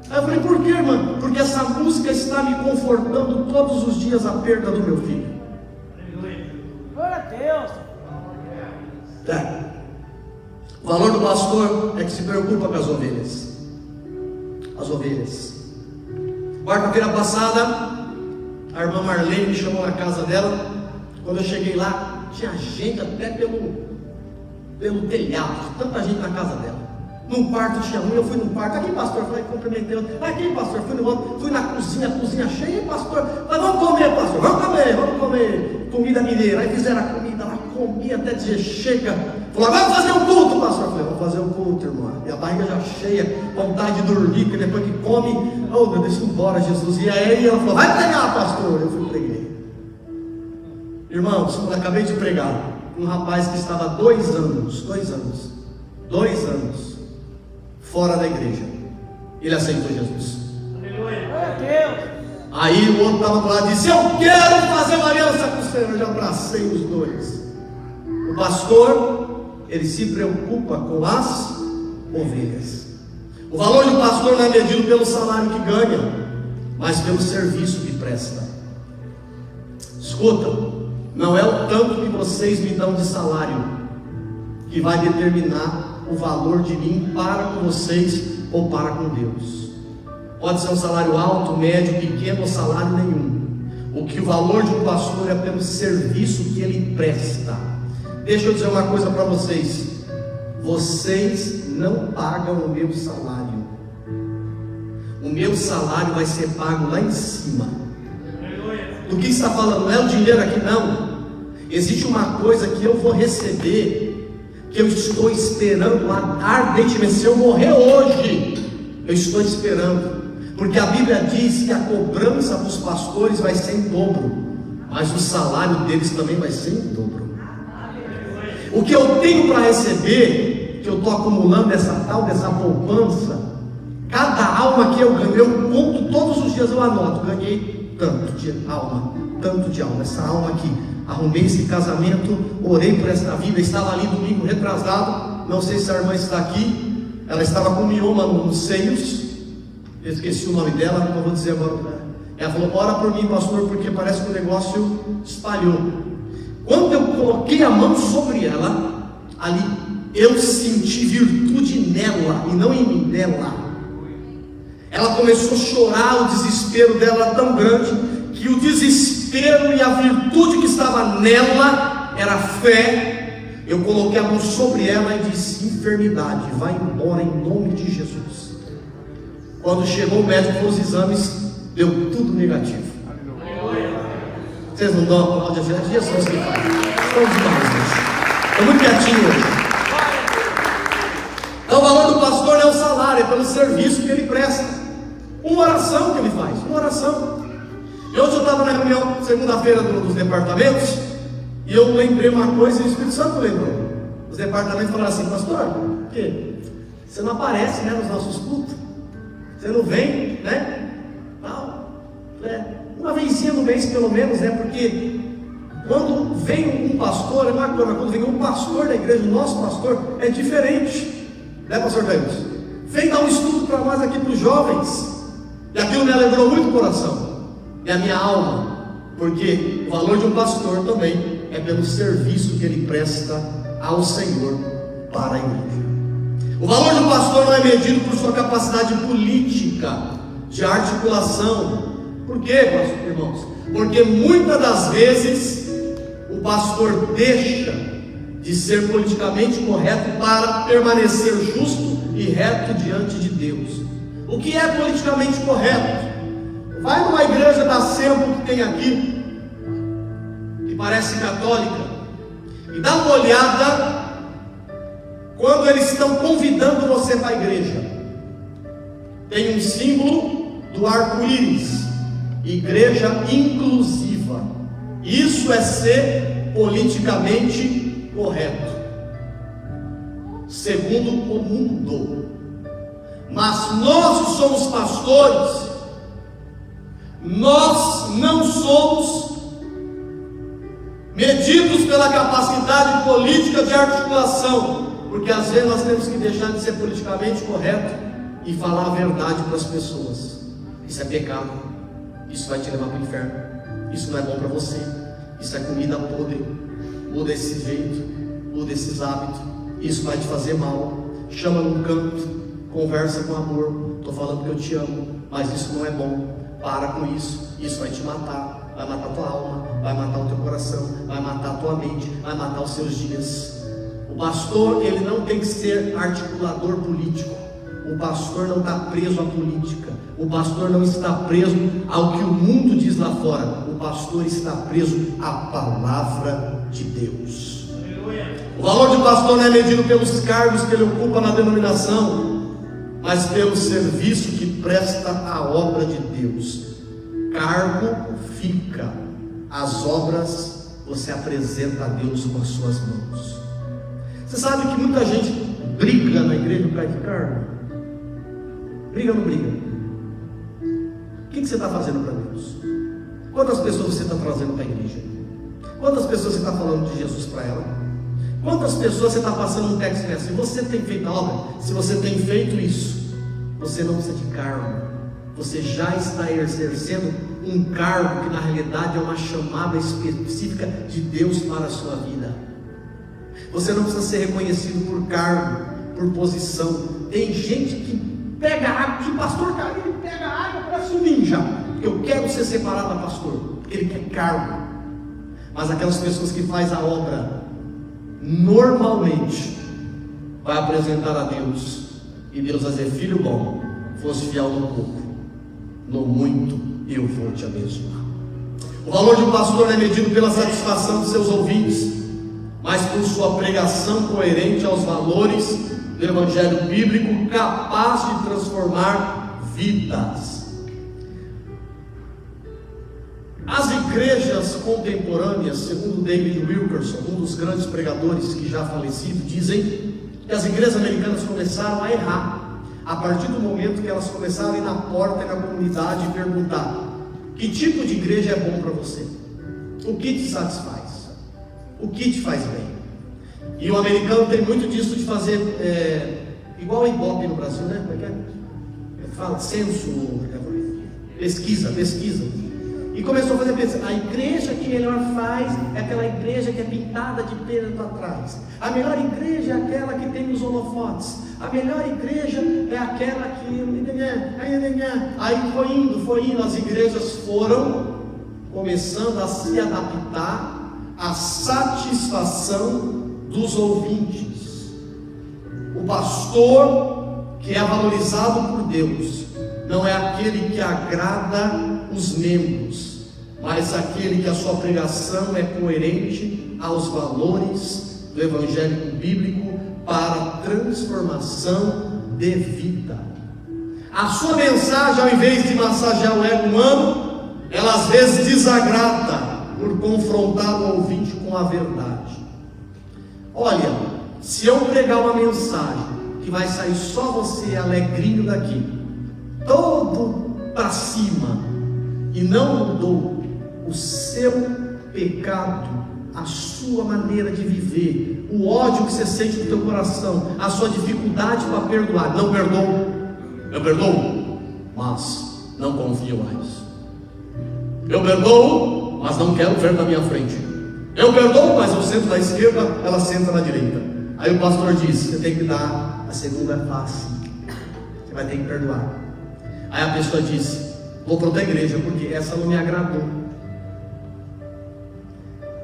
Aí eu falei, por quê, irmã? Porque essa música está me confortando todos os dias a perda do meu filho. Glória a Deus. O valor do pastor é que se preocupa com as ovelhas. As ovelhas. Quarta-feira passada, a irmã Marlene me chamou na casa dela. Quando eu cheguei lá, tinha gente até pelo telhado, tanta gente na casa dela. Num quarto tinha um, eu fui num quarto, aqui pastor, falei, cumprimentei outro, aqui pastor, fui no outro, fui na cozinha, a cozinha cheia, pastor, falei, vamos comer pastor, vamos comer comida mineira. Aí fizeram a comida lá, comi até dizer chega. Falou, vamos fazer um culto, pastor. Eu falei, vamos fazer um culto, irmã. E a barriga já cheia, vontade de dormir, porque depois que come, oh meu Deus, embora Jesus. E aí ela falou, vai pregar, pastor. Eu fui preguei. Irmãos, eu acabei de pregar um rapaz que estava 2 anos fora da igreja. Ele aceitou Jesus. Aleluia. Aí o outro estava do lado e disse, eu quero fazer uma aliança com o Senhor. Eu já abracei os dois. O pastor, ele se preocupa com as ovelhas. O valor do pastor não é medido pelo salário que ganha, mas pelo serviço que presta. Escuta, não é o tanto que vocês me dão de salário que vai determinar o valor de mim para com vocês ou para com Deus. Pode ser um salário alto, médio, pequeno ou salário nenhum. O valor de um pastor é pelo serviço que ele presta. Deixa eu dizer uma coisa para vocês. Vocês não pagam o meu salário. O meu salário vai ser pago lá em cima. Do que está falando? Não é o dinheiro aqui não. Existe uma coisa que eu vou receber, que eu estou esperando ardentemente. Se eu morrer hoje, eu estou esperando. Porque a Bíblia diz que a cobrança dos pastores vai ser em dobro, mas o salário deles também vai ser em dobro. O que eu tenho para receber, que eu estou acumulando dessa poupança, cada alma que eu ganho, eu conto todos os dias, eu anoto, ganhei tanto de alma, essa alma aqui, arrumei esse casamento, orei por esta vida, estava ali domingo retrasado, não sei se a irmã está aqui, ela estava com mioma nos seios, eu esqueci o nome dela, não vou dizer agora. Ela falou: ora por mim, pastor, porque parece que o negócio espalhou. Quando eu coloquei a mão sobre ela, ali eu senti virtude nela e não em mim, nela. Ela começou a chorar, o desespero dela era tão grande que o desespero e a virtude que estava nela era fé. Eu coloquei a mão sobre ela e disse: enfermidade, vai embora em nome de Jesus. Quando chegou o médico com os exames, deu tudo negativo. Vocês não dão aplauso de Jesus que faz. Estamos demais hoje. Estou muito quietinho hoje. Então o valor do pastor não é o salário, é pelo serviço que ele presta. Uma oração que ele faz, uma oração. E hoje eu estava na reunião, segunda-feira, dos departamentos, e eu lembrei uma coisa e o Espírito Santo lembrou. Os departamentos falaram assim: pastor, o quê? Você não aparece, né, nos nossos cultos? Você não vem, né? Não. Uma vezinha no mês pelo menos, né? Porque quando vem um pastor, é bacana, quando vem um pastor da igreja, o nosso pastor, é diferente, né, pastor Deus? Vem dar um estudo para nós aqui, para os jovens, e aquilo me alegrou muito o coração e a minha alma, porque o valor de um pastor também é pelo serviço que ele presta ao Senhor para a igreja. O valor de um pastor não é medido por sua capacidade política, de articulação. Por quê, pastor, irmãos? Porque muitas das vezes o pastor deixa de ser politicamente correto para permanecer justo e reto diante de Deus. O que é politicamente correto? Vai numa igreja da Assembly que tem aqui, que parece católica, e dá uma olhada quando eles estão convidando você para a igreja. Tem um símbolo do arco-íris, igreja inclusiva. Isso é ser politicamente correto, segundo o mundo. Mas nós que somos pastores, nós não somos medidos pela capacidade política de articulação, porque às vezes nós temos que deixar de ser politicamente correto e falar a verdade para as pessoas. Isso é pecado, isso vai te levar para o inferno, isso não é bom para você, isso é comida podre. Muda esse jeito, muda esses hábitos, isso vai te fazer mal. Chama num canto, conversa com amor. Estou falando que eu te amo, mas isso não é bom. Para com isso, isso vai te matar. Vai matar tua alma, vai matar o teu coração, vai matar a tua mente, vai matar os seus dias. O pastor, ele não tem que ser articulador político. O pastor não está preso à política. O pastor não está preso ao que o mundo diz lá fora. O pastor está preso à palavra de Deus. O valor de pastor não é medido pelos cargos que ele ocupa na denominação, mas pelo serviço que presta à obra de Deus. Cargo fica, as obras você apresenta a Deus com as suas mãos. Você sabe que muita gente briga na igreja por causa de cargo? Briga ou não briga? O que você está fazendo para Deus? Quantas pessoas você está trazendo para a igreja? Quantas pessoas você está falando de Jesus para ela? Quantas pessoas você está passando um texto nessa? Se você tem feito a obra, se você tem feito isso, você não precisa de cargo. Você já está exercendo um cargo que na realidade é uma chamada específica de Deus para a sua vida. Você não precisa ser reconhecido por cargo, por posição. Tem gente que pega água, que pastor, cara, ele pega água, parece um ninja. Eu quero ser separado da pastor, porque ele quer cargo. Mas aquelas pessoas que fazem a obra normalmente vai apresentar a Deus, e Deus vai dizer: filho bom, fosse fiel no pouco, no muito eu vou te abençoar. O valor de um pastor não é medido pela satisfação de seus ouvintes, mas por sua pregação coerente aos valores do evangelho bíblico, capaz de transformar vidas. As igrejas contemporâneas, segundo David Wilkerson, um dos grandes pregadores que já falecido, dizem que as igrejas americanas começaram a errar a partir do momento que elas começaram a ir na porta e na comunidade e perguntar: que tipo de igreja é bom para você? O que te satisfaz? O que te faz bem? E o americano tem muito disso de fazer igual a Ibope no Brasil, né? Como é que é? Fala, censo, pesquisa. E começou a fazer pesquisa. A igreja que melhor faz é aquela igreja que é pintada de preto atrás. A melhor igreja é aquela que tem os holofotes. A melhor igreja é aquela que... Aí foi indo, as igrejas foram começando a se adaptar à satisfação dos ouvintes. O pastor que é valorizado por Deus não é aquele que agrada os membros, mas aquele que a sua pregação é coerente aos valores do evangelho bíblico para a transformação de vida. A sua mensagem, ao invés de massagear o ego humano, ela às vezes desagrada por confrontar o ouvinte com a verdade. Olha, se eu pregar uma mensagem que vai sair só você alegrinho daqui, todo para cima, e não mudou o seu pecado, a sua maneira de viver, o ódio que você sente no teu coração, a sua dificuldade para perdoar, não perdoo, eu perdoo, mas não confio mais. Eu perdoo, mas não quero ver na minha frente. Eu perdoo, mas eu sento na esquerda, ela senta na direita. Aí o pastor diz: você tem que dar a segunda face, você vai ter que perdoar. Aí a pessoa diz: vou para outra igreja porque essa não me agradou.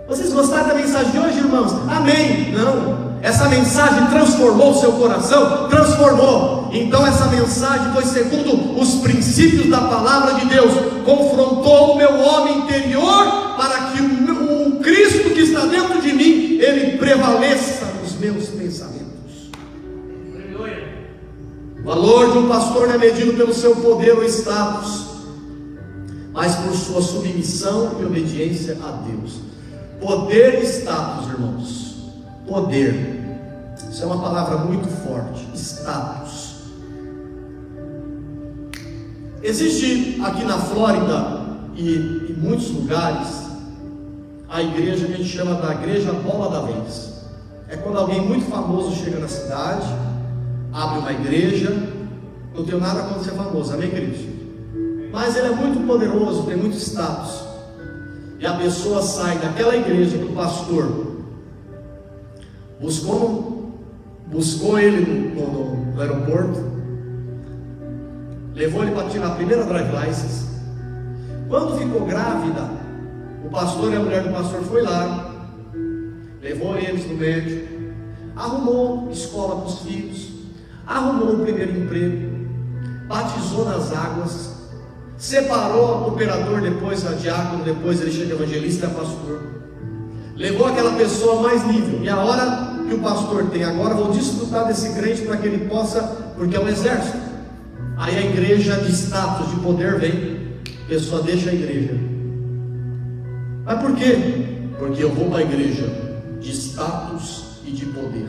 Vocês gostaram da mensagem de hoje, irmãos? Amém? Não, essa mensagem transformou o seu coração? Transformou. Então essa mensagem foi segundo os princípios da palavra de Deus, confrontou o meu homem interior para que o Cristo que está dentro de mim, ele prevaleça nos meus pensamentos. O valor de um pastor não é medido pelo seu poder ou status, mas por sua submissão e obediência a Deus. Poder e status, irmãos. Poder, isso é uma palavra muito forte. Status. Existe aqui na Flórida e em muitos lugares a igreja que a gente chama da igreja bola da vez. É quando alguém muito famoso chega na cidade, abre uma igreja. Não tenho nada contra ser famoso, amém, queridos? Mas ele é muito poderoso, tem muito status, e a pessoa sai daquela igreja que o pastor buscou ele no aeroporto, levou ele para tirar a primeira drive license. Quando ficou grávida, o pastor e a mulher do pastor foi lá, levou eles no médico, arrumou escola para os filhos, arrumou o primeiro emprego, batizou nas águas, separou o operador, depois a diácono, depois ele chega evangelista, é pastor. Levou aquela pessoa a mais nível. E a hora que o pastor tem, agora vou desfrutar desse crente para que ele possa, porque é um exército. Aí a igreja de status, de poder vem, a pessoa deixa a igreja. Mas por quê? Porque eu vou para a igreja de status e de poder.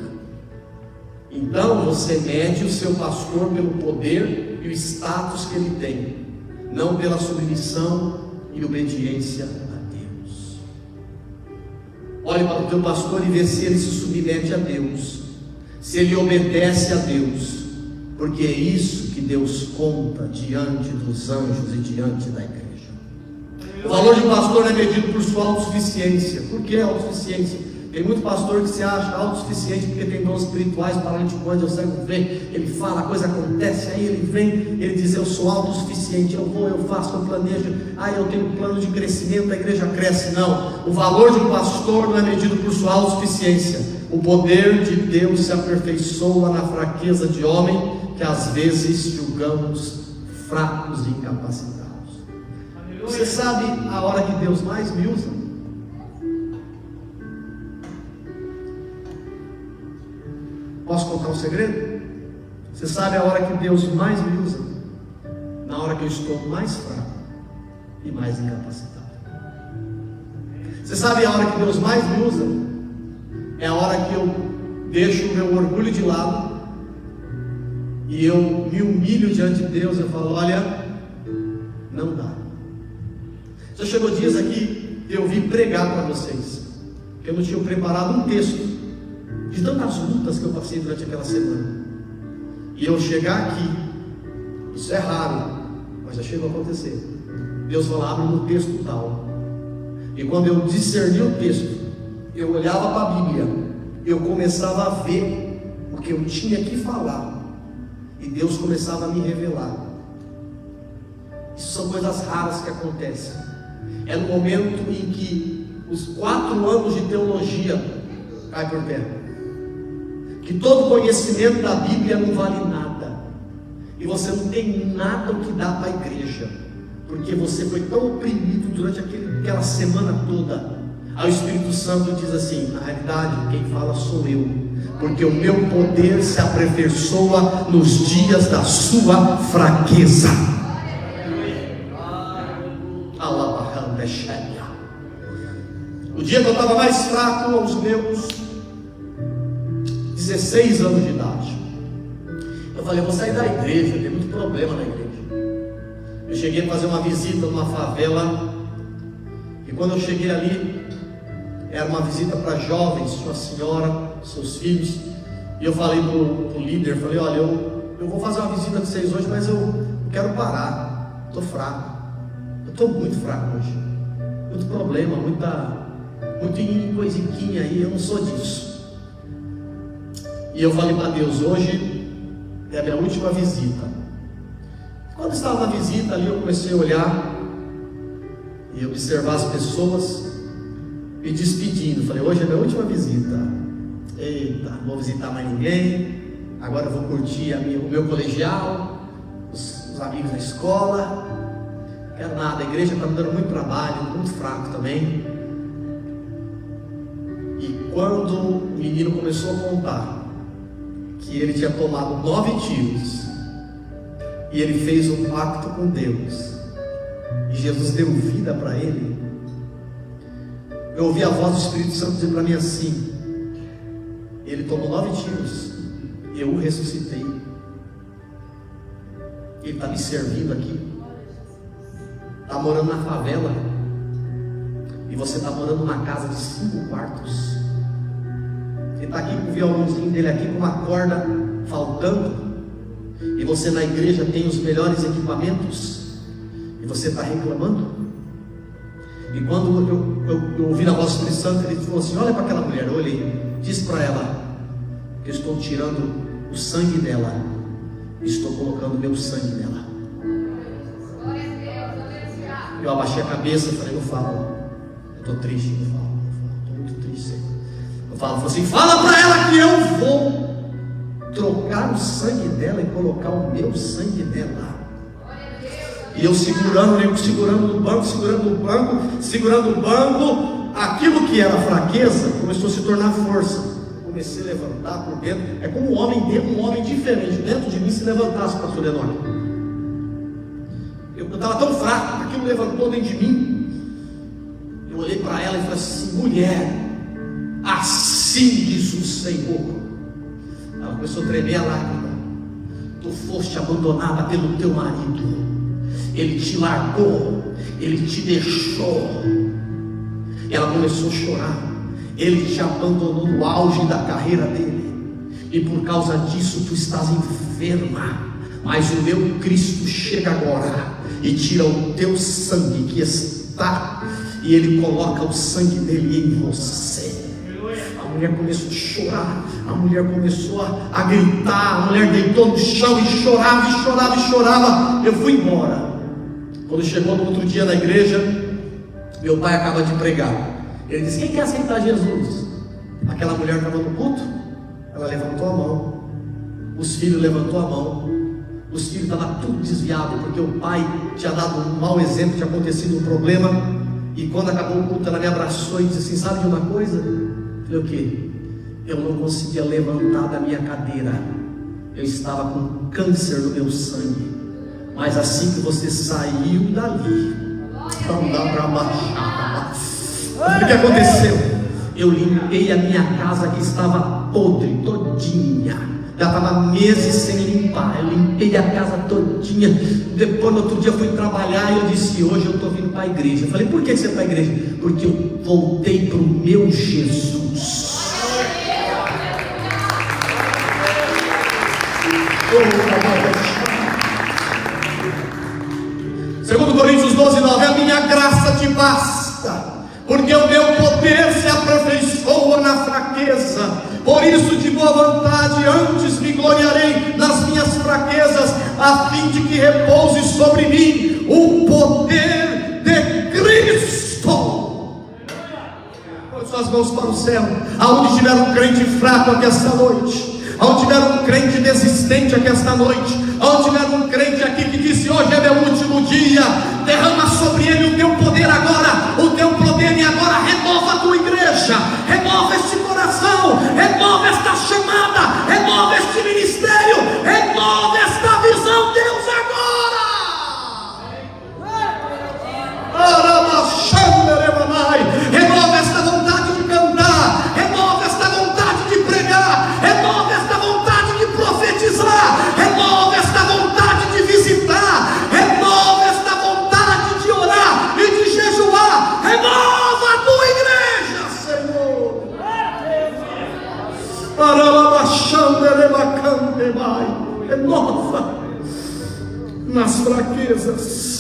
Então você mede o seu pastor pelo poder e o status que ele tem, não pela submissão e obediência a Deus. Olhe para o teu pastor e vê se ele se submete a Deus, se ele obedece a Deus, porque é isso que Deus conta diante dos anjos e diante da igreja. O valor de um pastor não é medido por sua autossuficiência. Por que autossuficiência? Tem muito pastor que se acha autossuficiente porque tem dons espirituais, paralítico onde eu cego vê, ele fala, a coisa acontece, aí ele vem, ele diz: eu sou autossuficiente, eu vou, eu faço, eu planejo, eu tenho um plano de crescimento, a igreja cresce. Não, o valor de um pastor não é medido por sua autossuficiência. O poder de Deus se aperfeiçoa na fraqueza de homem, que às vezes julgamos fracos e incapacitados. Você sabe a hora que Deus mais me usa? Posso contar um segredo? Você sabe a hora que Deus mais me usa? Na hora que eu estou mais fraco e mais incapacitado. Você sabe a hora que Deus mais me usa? É a hora que eu deixo o meu orgulho de lado e eu me humilho diante de Deus. Eu falo: olha, não dá. Já chegou dias aqui que eu vim pregar para vocês, que eu não tinha preparado um texto, de tantas lutas que eu passei durante aquela semana, e eu chegar aqui Isso é raro, mas já chegou a acontecer. Deus falou: abre no texto tal. E quando eu discerni o texto, eu olhava para a Bíblia, eu começava a ver o que eu tinha que falar, e Deus começava a me revelar. Isso são coisas raras que acontecem. É no momento em que os 4 anos de teologia caem por terra, que todo conhecimento da Bíblia não vale nada, e você não tem nada o que dar para a igreja, porque você foi tão oprimido durante aquela semana toda. Aí o Espírito Santo diz assim: na realidade quem fala sou eu, porque o meu poder se aperfeiçoa nos dias da sua fraqueza. O dia que eu estava mais fraco, aos meus 16 anos de idade, eu falei: eu vou sair da igreja, tem muito problema na igreja. Eu cheguei a fazer uma visita numa favela, e quando eu cheguei ali, era uma visita para jovens, sua senhora, seus filhos, e eu falei pro líder, falei: olha, eu vou fazer uma visita de vocês hoje, mas eu quero parar, estou fraco, eu estou muito fraco hoje, muito problema, muita coisiquinha aí, eu não sou disso. E eu falei para Deus: hoje é a minha última visita. Quando eu estava na visita ali, eu comecei a olhar e observar as pessoas, me despedindo. Falei: hoje é a minha última visita. Eita, não vou visitar mais ninguém. Agora eu vou curtir o meu colegial, os amigos da escola. Não quero nada, a igreja está me dando muito trabalho, muito fraco também. E quando o menino começou a contar que ele tinha tomado 9 tiros, e ele fez um pacto com Deus, e Jesus deu vida para ele, eu ouvi a voz do Espírito Santo dizer para mim assim: ele tomou 9 tiros, eu o ressuscitei, ele está me servindo aqui, está morando na favela, e você está morando numa casa de 5 quartos, ele está aqui com o violãozinho dele aqui, com uma corda faltando, e você na igreja tem os melhores equipamentos, e você está reclamando. E quando eu ouvi a voz do Espírito Santo, ele falou assim: olha para aquela mulher. Eu olhei, disse para ela que eu estou tirando o sangue dela, e estou colocando o meu sangue nela. Eu abaixei a cabeça e falei: não falo, eu estou triste, não falo, estou muito triste. Eu falei assim: fala para ela que eu vou trocar o sangue dela e colocar o meu sangue nela. E eu segurando no banco, aquilo que era fraqueza começou a se tornar força. Comecei a levantar por dentro. É como um homem diferente dentro de mim se levantasse, pastor Enoque. Eu estava tão fraco, aquilo levantou dentro de mim. Eu olhei para ela e falei assim: mulher, assim diz o Senhor. Ela começou a tremer a lágrima. Tu foste abandonada pelo teu marido, ele te largou, ele te deixou. Ela começou a chorar. Ele te abandonou no auge da carreira dele, e por causa disso tu estás enferma. Mas o meu Cristo chega agora e tira o teu sangue que está, e ele coloca o sangue dele em você. A mulher começou a chorar, a mulher começou a gritar, a mulher deitou no chão e chorava, e chorava, e chorava. Eu fui embora. Quando chegou no outro dia na igreja, meu pai acaba de pregar. Ele disse: quem quer aceitar Jesus? Aquela mulher estava no culto, ela levantou a mão, os filhos levantou a mão, os filhos estavam tudo desviados, porque o pai tinha dado um mau exemplo, tinha acontecido um problema. E quando acabou o culto, ela me abraçou e disse assim: sabe de uma coisa? Eu falei: o quê? Eu não conseguia levantar da minha cadeira, eu estava com câncer no meu sangue, mas assim que você saiu dali, não dá para baixar. O que aconteceu? Eu limpei a minha casa que estava podre, todinha, já estava meses sem limpar. Eu limpei a casa todinha. Depois no outro dia eu fui trabalhar e eu disse: hoje eu estou vindo para a igreja. Eu falei: por que você vai para a igreja? Porque eu voltei para o meu Jesus. porque o meu poder se aperfeiçoa na fraqueza. Por isso, de boa vontade, antes me gloriarei nas minhas fraquezas, a fim de que repouse sobre mim o poder de Cristo. Põe suas mãos para o céu. Aonde tiver um crente fraco aqui esta noite, aonde tiver um crente desistente aqui esta noite, aonde tiver um crente aqui que disse: hoje é meu último dia, derrama sobre ele o teu poder agora, o teu poder, e agora renova a tua igreja, renova este coração, renova esta chamada, renova este ministério, renova esta visão, Deus, agora. Renova esta vontade de cantar, renova esta vontade de pregar, renova esta vontade de profetizar, renova esta vontade de visitar, renova esta vontade de orar e de jejuar, renova a tua igreja, Senhor. Renova nas fraquezas.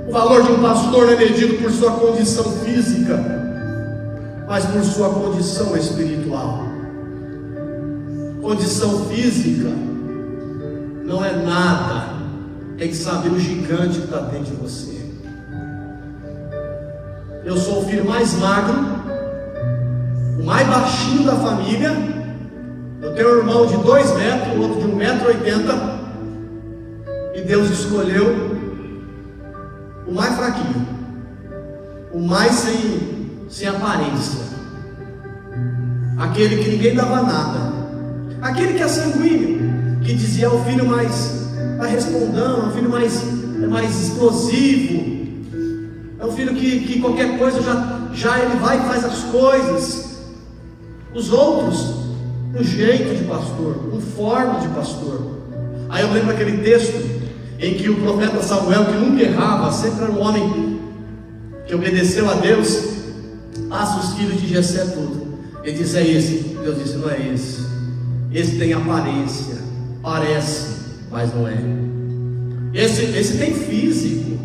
O valor de um pastor não é medido por sua condição física, mas por sua condição espiritual. Condição física não é nada, tem que saber o gigante que está dentro de você. Eu sou o filho mais magro, o mais baixinho da família. Eu tenho um irmão de 2 metros, o outro de 1,80 m, e Deus escolheu o mais fraquinho, o mais sem aparência, aquele que ninguém dava nada, aquele que é sanguíneo, que dizia: é o filho mais respondão, é o filho mais explosivo, é o filho que qualquer coisa já ele vai e faz as coisas. Os outros, um jeito de pastor, uma forma de pastor. Aí eu lembro aquele texto em que o profeta Samuel, que nunca errava, sempre era um homem que obedeceu a Deus, passa os filhos de Jessé tudo. Ele disse: é esse. Deus disse: não é esse. Esse tem aparência, parece, mas não é. Esse tem físico,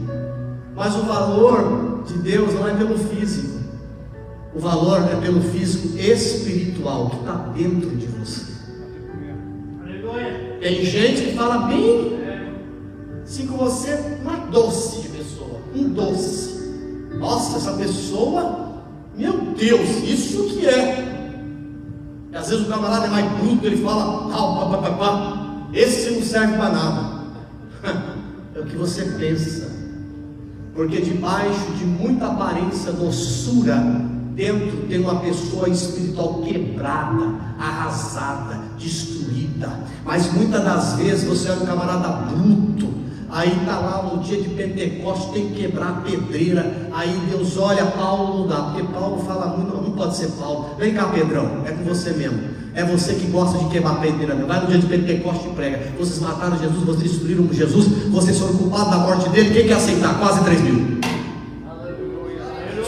mas o valor de Deus não é pelo físico. O valor é pelo físico espiritual que está dentro de você. Tem gente que fala bem assim com você, uma doce de pessoa, um doce. Nossa, essa pessoa, meu Deus, isso que é. E às vezes o camarada é mais bruto, ele fala: esse não serve para nada. É o que você pensa, porque debaixo de muita aparência, doçura, dentro tem uma pessoa espiritual quebrada, arrasada, destruída. Mas muitas das vezes você é um camarada bruto, aí está lá no dia de Pentecostes, tem que quebrar a pedreira. Aí Deus olha: Paulo não dá, porque Paulo fala muito, não pode ser Paulo. Vem cá, Pedrão, é com você mesmo. É você que gosta de quebrar a pedreira mesmo. Vai no dia de Pentecostes e prega: vocês mataram Jesus, vocês destruíram Jesus, vocês foram culpados da morte dele. Quem quer aceitar? Quase 3.000.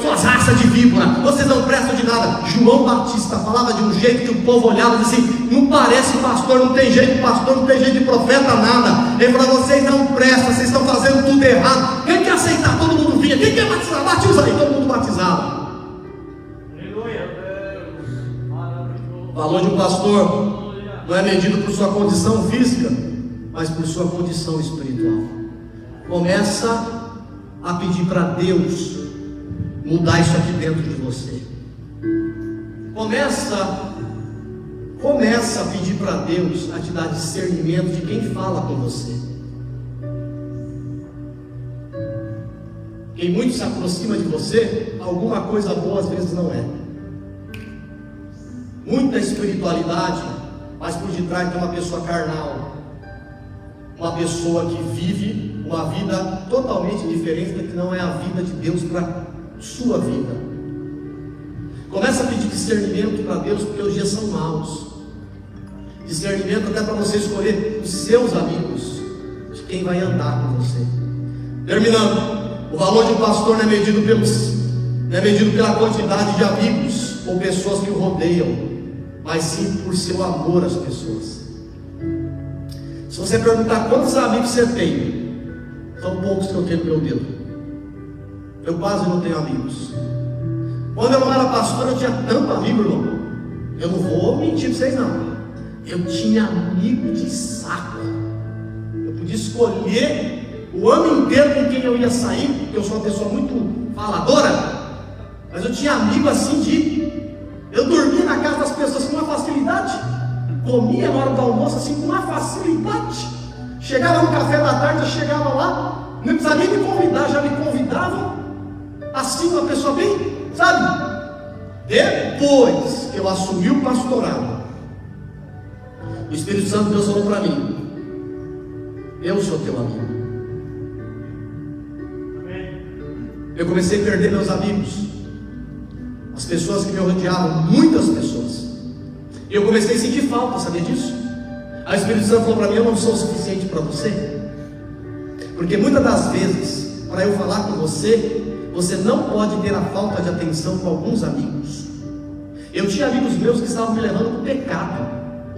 Suas raças de víbora, vocês não prestam de nada. João Batista falava de um jeito que o povo olhava e dizia assim: não parece pastor, não tem jeito de pastor, não tem jeito de profeta, nada. Ele falou: vocês não prestam, vocês estão fazendo tudo errado. Quem quer aceitar? Todo mundo vinha. Quem quer batizar? Batiza aí, todo mundo batizado. O valor de um pastor não é medido por sua condição física, mas por sua condição espiritual. Começa a pedir para Deus mudar isso aqui dentro de você. Começa a pedir para Deus a te dar discernimento de quem fala com você. Quem muito se aproxima de você, alguma coisa boa às vezes não é. Muita espiritualidade, mas por detrás tem uma pessoa carnal, uma pessoa que vive uma vida totalmente diferente da que não é a vida de Deus para sua vida. Começa a pedir discernimento para Deus, porque os dias são maus. Discernimento até para você escolher os seus amigos, de quem vai andar com você. Terminando, o valor de um pastor não é medido pela quantidade de amigos ou pessoas que o rodeiam, mas sim por seu amor às pessoas. Se você perguntar quantos amigos você tem, são poucos que eu tenho no meu dedo. eu quase não tenho amigos. Quando eu não era pastor, eu tinha tanto amigo, irmão. Eu não vou mentir para vocês, não. Eu tinha amigo de saco. Eu podia escolher o ano inteiro com quem eu ia sair, porque eu sou uma pessoa muito faladora. Mas eu tinha amigo assim de... Eu dormia na casa das pessoas com uma facilidade. Comia na hora do almoço assim com uma facilidade. Chegava no café da tarde, eu chegava lá, não precisava nem me convidar, já me convidavam. Assim, uma pessoa bem, sabe? Depois que eu assumi o pastorado, o Espírito Santo Deus falou para mim: eu sou teu amigo. Eu comecei a perder meus amigos, as pessoas que me rodeavam, muitas pessoas. E eu comecei a sentir falta, sabia disso? Aí o Espírito Santo falou para mim: eu não sou o suficiente para você. Porque muitas das vezes, para eu falar com você, você não pode ter a falta de atenção com alguns amigos. Eu tinha amigos meus que estavam me levando para o pecado,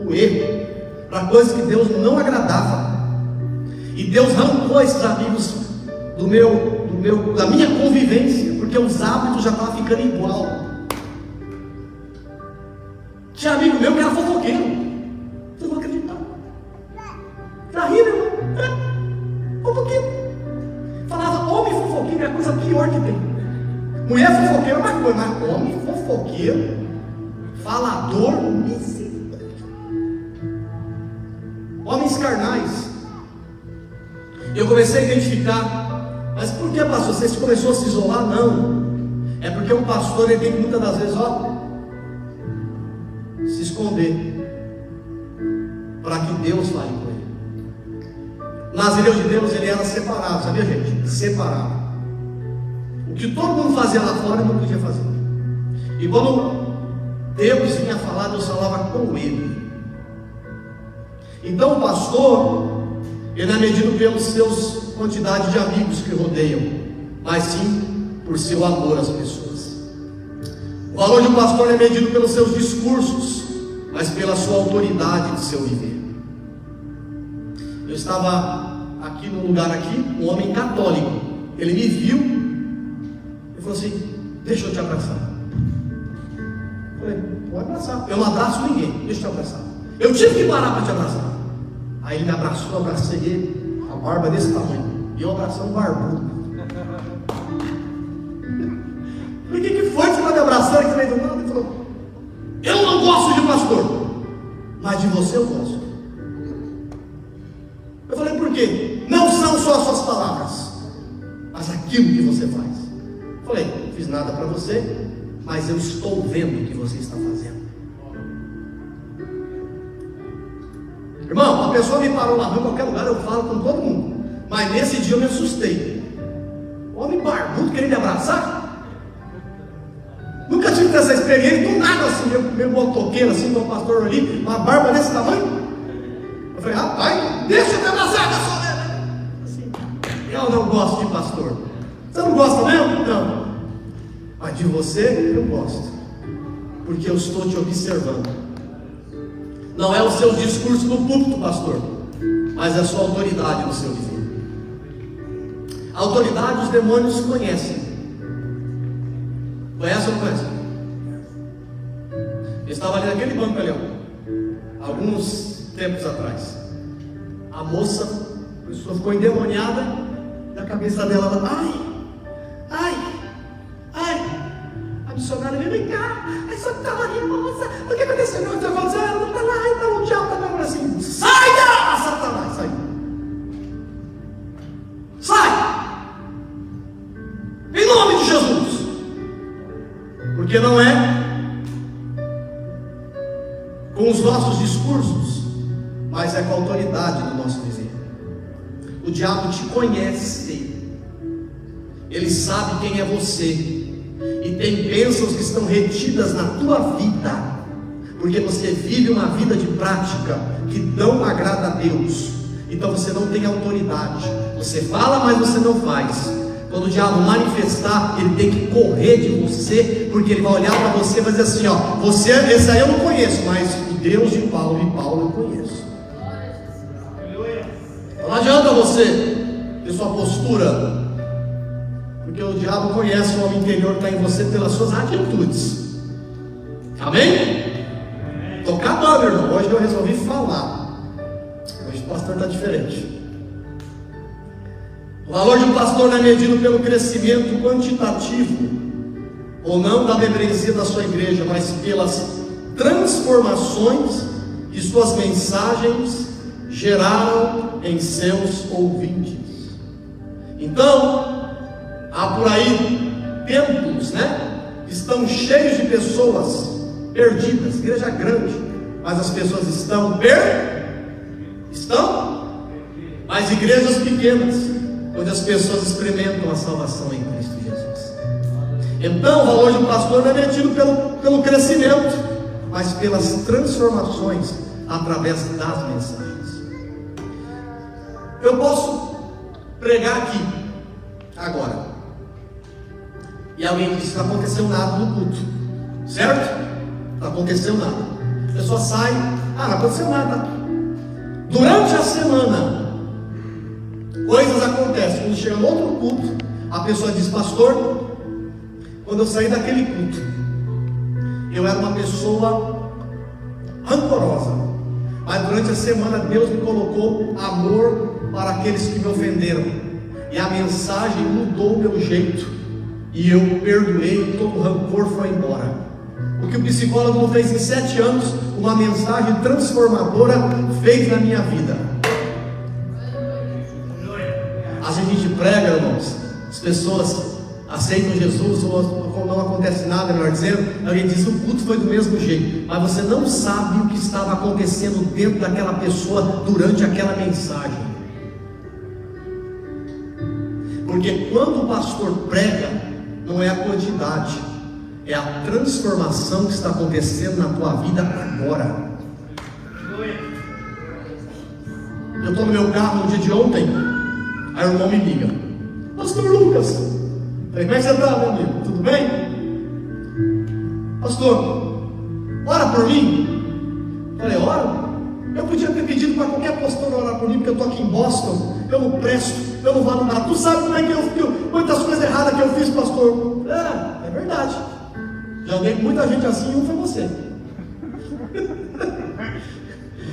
o erro, para coisas que Deus não agradava. E Deus arrancou esses amigos da minha convivência, porque os hábitos já estavam ficando igual. Tinha amigo meu que era fofoqueiro. Você não acredita? Tá rindo, irmão? Fofoqueiro. Falava, homem fofoqueiro é a coisa pior que tem. Mulher fofoqueira é uma coisa, mas homem fofoqueiro, falador, homens carnais. Eu comecei a identificar, mas por que, pastor? Você começou a se isolar? Não. É porque um pastor, ele tem que muitas das vezes, se esconder, para que Deus fale com ele. Nas Nazireu de Deus, ele era separado, sabia, gente? Separado. O que todo mundo fazia lá fora, ele não podia fazer. E quando Deus vinha falar, Deus falava com ele. Então o pastor, ele não é medido pelos seus quantidade de amigos que rodeiam, mas sim por seu amor às pessoas. O valor de um pastor não é medido pelos seus discursos, mas pela sua autoridade de seu viver. Eu estava aqui num lugar aqui, um homem católico. Ele me viu e falou assim: deixa eu te abraçar. Eu falei: pode abraçar. Eu não abraço ninguém, deixa eu te abraçar. Eu tive que parar para te abraçar. Aí ele me abraçou, eu abracei ele, a barba desse tamanho, e eu abracei um barbudo. Eu falei: o que foi que você está me abraçando aqui no meio do nada? Ele falou: eu não gosto de pastor, mas de você eu gosto. Eu falei: por quê? Não são só as suas palavras, mas aquilo que você faz. Eu falei: não fiz nada para você, mas eu estou vendo o que você está fazendo. Irmão, a pessoa me parou na rua, em qualquer lugar eu falo com todo mundo, mas nesse dia eu me assustei. Homem barbudo querendo me abraçar? Nunca tive essa experiência, do nada assim, meu motoqueiro assim, meu pastor ali, uma barba desse tamanho. Eu falei: rapaz, deixa eu te abraçar, assim, eu não gosto de pastor. Você não gosta mesmo? Não. Mas de você eu gosto, porque eu estou te observando. Não é o seu discurso no púlpito, pastor, mas é a sua autoridade no seu viver. A autoridade os demônios conhecem. Conhece ou não conhece? Eu estava ali naquele banco ali, alguns tempos atrás. A moça, a pessoa ficou endemoniada, na cabeça dela, a missionária veio: vem cá, aí só que estava ali, moça, o que aconteceu? Não, ela não está lá, então o diabo está mesmo assim: saia, Satanás, sai, em nome de Jesus, porque não é com os nossos discursos, mas é com a autoridade do nosso viver. O diabo te conhece, ele sabe quem é você, e tem bênçãos que estão retidas na tua vida, porque você vive uma vida de prática que não agrada a Deus. Então você não tem autoridade, você fala, mas você não faz. Quando o diabo manifestar, ele tem que correr de você, porque ele vai olhar para você e vai dizer assim: você, esse aí eu não conheço, mas o Deus de Paulo e Paulo eu conheço. Não adianta você ter sua postura, Porque o diabo conhece o homem interior que está em você pelas suas atitudes. Amém? Estou acabando, irmão. Hoje eu resolvi falar. Hoje o pastor está diferente. O valor de um pastor não é medido pelo crescimento quantitativo ou não da membresia da sua igreja, mas pelas transformações que suas mensagens geraram em seus ouvintes. Então, há por aí templos, que estão cheios de pessoas perdidas, igreja grande, mas as pessoas estão mas igrejas pequenas, onde as pessoas experimentam a salvação em Cristo Jesus. Então, o valor de um pastor não é medido pelo crescimento, mas pelas transformações através das mensagens. Eu posso pregar aqui agora, e alguém diz: não aconteceu nada no culto, certo? Não aconteceu nada. A pessoa sai: não aconteceu nada. Durante a semana, coisas acontecem. Quando chega no outro culto, a pessoa diz: pastor, quando eu saí daquele culto, eu era uma pessoa rancorosa, mas durante a semana Deus me colocou amor para aqueles que me ofenderam, e a mensagem mudou o meu jeito, e eu perdoei, todo o rancor foi embora. O que o psicólogo fez em 7 anos, uma mensagem transformadora fez na minha vida. Às vezes a gente prega, irmãos, as pessoas aceitam Jesus, ou não acontece nada, melhor dizendo, alguém diz: o culto foi do mesmo jeito, mas você não sabe o que estava acontecendo dentro daquela pessoa durante aquela mensagem. Porque quando o pastor prega, não é a quantidade, é a transformação que está acontecendo na tua vida agora. Eu estou no meu carro no dia de ontem, aí o irmão me liga: pastor Lucas. Falei: como é que você está, meu amigo? Tudo bem? Pastor, ora por mim. Falei: ora? Eu podia ter pedido para qualquer pastor orar por mim, porque eu estou aqui em Boston, eu não presto, eu não valo nada. Tu sabe como é que quantas coisas erradas que eu fiz, pastor? É verdade. Já andei com muita gente assim, um foi você.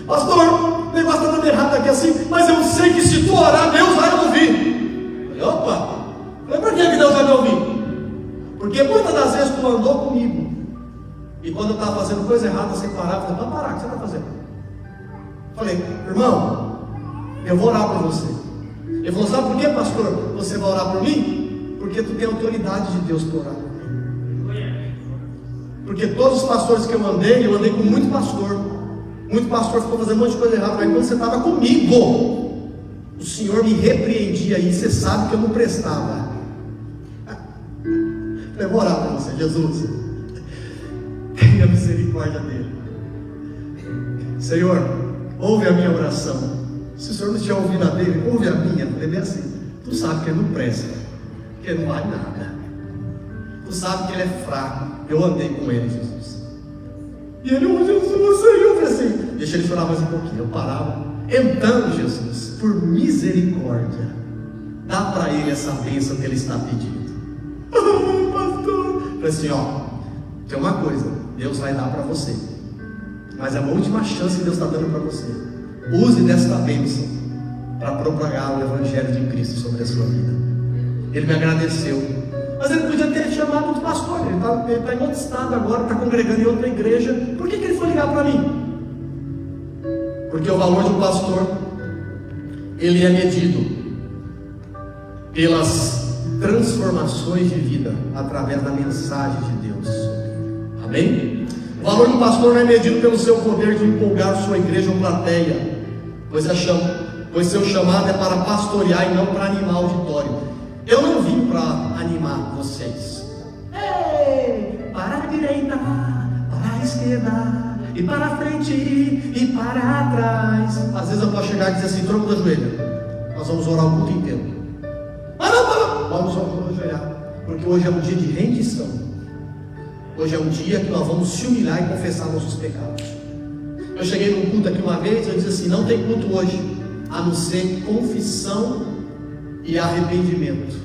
Pastor, o negócio está dando errado aqui assim, mas eu sei que se tu orar, Deus vai ouvir. Falei: opa, mas por que Deus vai me ouvir? Porque muitas das vezes tu andou comigo, e quando eu estava fazendo coisa errada, você parava e falava: para parar, o que você está fazendo? Falei: irmão, eu vou orar por você. Ele falou: sabe por que, pastor, você vai orar por mim? Porque tu tem autoridade de Deus para orar por mim. Porque todos os pastores que eu andei com muito pastor. Muito pastor ficou fazendo um monte de coisa errada, mas quando você estava comigo, o Senhor me repreendia, e você sabe que eu não prestava. Eu vou orar para você. Jesus, tenha misericórdia dele. Senhor, ouve a minha oração. Se o Senhor não tinha ouvido a dele, ouve a minha. Ele é assim: tu sabe que ele não presta, que ele não vale nada, tu sabe que ele é fraco. Eu andei com ele, Jesus. E ele: oh Jesus, Senhor. Eu falei assim: deixa ele chorar mais um pouquinho. Eu parava. Então, Jesus, por misericórdia, dá para ele essa bênção que ele está pedindo. Pastor. Eu falei assim: tem uma coisa, Deus vai dar para você, mas é uma última chance que Deus está dando para você. Use desta bênção para propagar o Evangelho de Cristo sobre a sua vida. Ele me agradeceu. Mas ele podia ter chamado outro pastor. Ele está em outro estado agora, está congregando em outra igreja. Por que ele foi ligar para mim? Porque o valor de um pastor, ele é medido pelas transformações de vida através da mensagem de Deus. Amém? O valor do pastor não é medido pelo seu poder de empolgar sua igreja ou plateia, pois seu chamado é para pastorear e não para animar auditório. Eu não vim para animar vocês. Ei, para a direita, para a esquerda, e para a frente, e para trás. Às vezes eu posso chegar e dizer assim: tronco da joelha, nós vamos orar o culto inteiro. Não, vamos ajoelhar, porque hoje é um dia de rendição. Hoje é um dia que nós vamos se humilhar e confessar nossos pecados. Eu cheguei num culto aqui uma vez, eu disse assim: não tem culto hoje, a não ser confissão e arrependimento.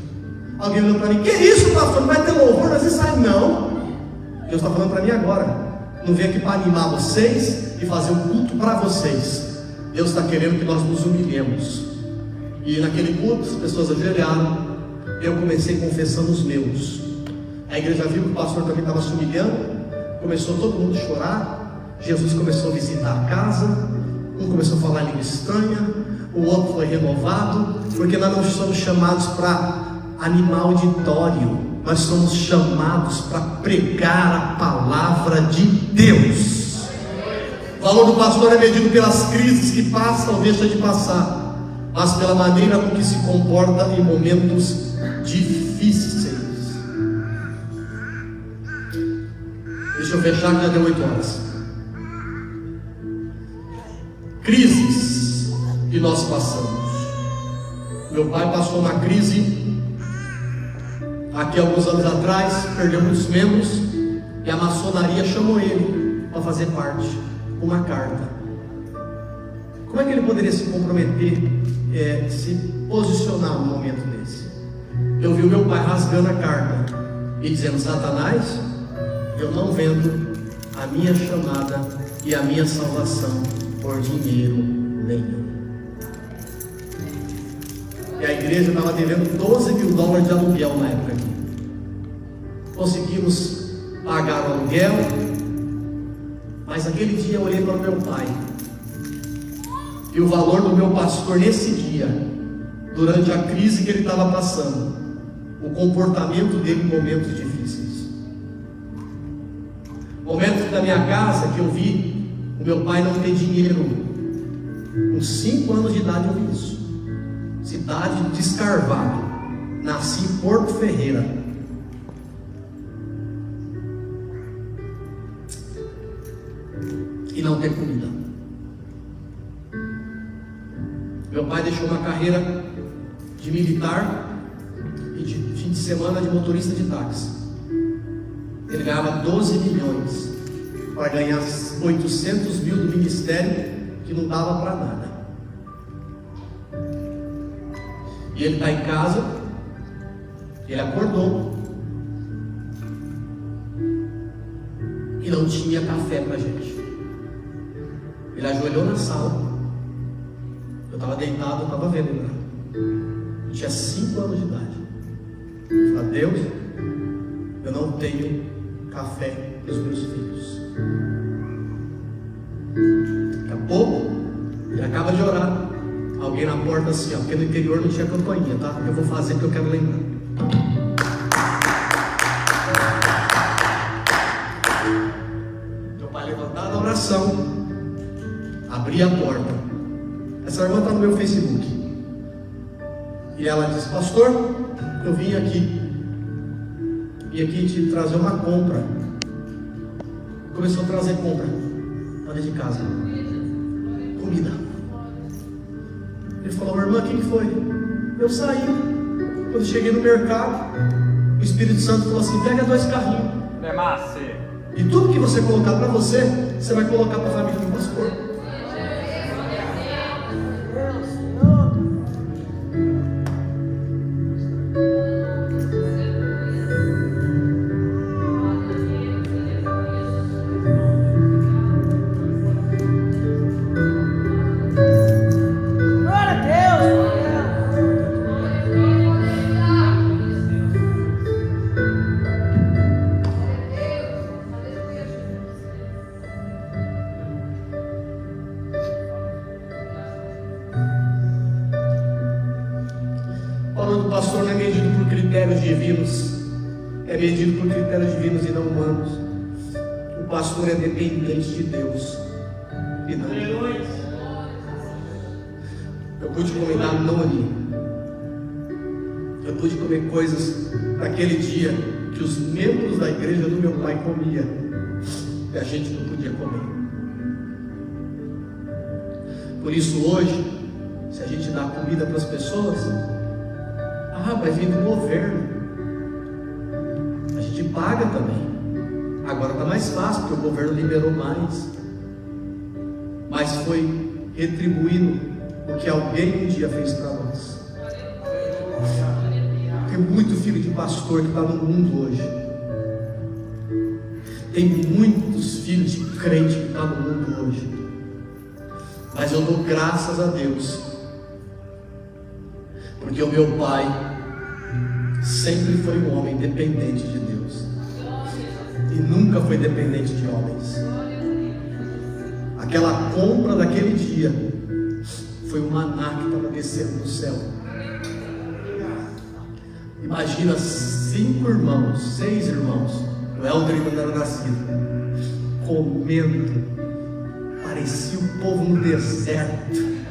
Alguém olhou para mim: que isso, pastor? Não vai ter louvor? Nós ensaiamos. Não. Deus está falando para mim agora. Não vem aqui para animar vocês e fazer um culto para vocês. Deus está querendo que nós nos humilhemos. E naquele culto, as pessoas ajoelharam. Eu comecei confessando os meus. A igreja viu que o pastor também estava se humilhando. Começou todo mundo a chorar. Jesus começou a visitar a casa. Um começou a falar língua estranha. O outro foi renovado. Porque nós não somos chamados para animar auditório. Nós somos chamados para pregar a palavra de Deus. O valor do pastor é medido pelas crises que passa ou deixa de passar, mas pela maneira com que se comporta em momentos difíceis. Deixa eu fechar que já deu 8 horas. Crises que nós passamos. Meu pai passou uma crise aqui alguns anos atrás, perdeu muitos membros, e a maçonaria chamou ele para fazer parte, uma carta. Como é que ele poderia se comprometer, se posicionar num momento desse? Eu vi o meu pai rasgando a carta e dizendo: Satanás, eu não vendo a minha chamada e a minha salvação por dinheiro nenhum. E a igreja estava devendo $12 mil de aluguel na época aqui. Conseguimos pagar o aluguel, mas aquele dia eu olhei para o meu pai, e o valor do meu pastor nesse dia, durante a crise que ele estava passando, o comportamento dele em momentos difíceis. Momentos da minha casa que eu vi o meu pai não ter dinheiro. Com 5 anos de idade eu vi isso. Cidade de Escarvado, nasci em Porto Ferreira. E não ter comida. Meu pai deixou uma carreira de militar e de fim de semana de motorista de táxi. Ele ganhava 12 milhões para ganhar 800 mil do ministério, que não dava para nada. E ele está em casa, ele acordou e não tinha café para a gente. Ele ajoelhou na sala, eu estava deitado, eu estava vendo ele. Eu tinha 5 anos de idade. Eu falei: Deus, eu não tenho café para os meus filhos. Daqui a pouco, ele acaba de orar. Alguém na porta assim, ó, porque no interior não tinha campainha, tá? Eu vou fazer porque eu quero lembrar. Meu pai levantado na oração, abri a porta. Essa irmã está no meu Facebook. E ela disse: pastor, eu vim aqui te trazer uma compra. Começou a trazer compra para dentro de casa. Comida. Ele falou: irmã, o que foi? Eu saí. Quando cheguei no mercado, o Espírito Santo falou assim: pega 2 carrinhos. E tudo que você colocar para você, você vai colocar para a família do pastor. O pastor não é medido por critérios divinos, é medido por critérios divinos e não humanos. O pastor é dependente de Deus e não de nós. Eu pude comer Danone, eu pude comer coisas daquele dia que os membros da igreja do meu pai comiam e a gente não podia comer. Por isso hoje, se a gente dá comida para as pessoas, vai vir do governo. A gente paga também. Agora está mais fácil, porque o governo liberou mais. Mas foi retribuindo o que alguém um dia fez para nós. O que muito filho de pastor que está no mundo hoje. Tem muitos filhos de crente que estão no mundo hoje. Mas eu dou graças a Deus, porque o meu pai sempre foi um homem dependente de Deus e nunca foi dependente de homens. Aquela compra daquele dia foi um maná que estava descendo do céu. Imagina 5 irmãos, 6 irmãos, o Helder ainda não era nascido, comendo, parecia o povo no deserto,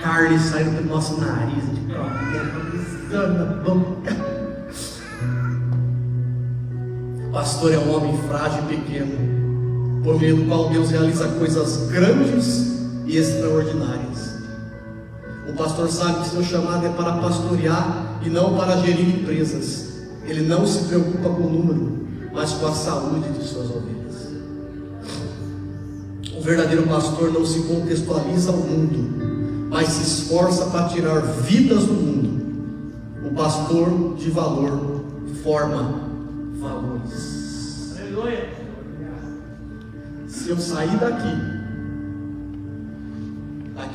carne saindo do nosso nariz, de pisando na boca. O pastor é um homem frágil e pequeno, por meio do qual Deus realiza coisas grandes e extraordinárias. O pastor sabe que seu chamado é para pastorear e não para gerir empresas. Ele não se preocupa com o número, mas com a saúde de suas ovelhas. O verdadeiro pastor não se contextualiza ao mundo, mas se esforça para tirar vidas do mundo. O pastor de valor forma valores. Aleluia. Se eu sair daqui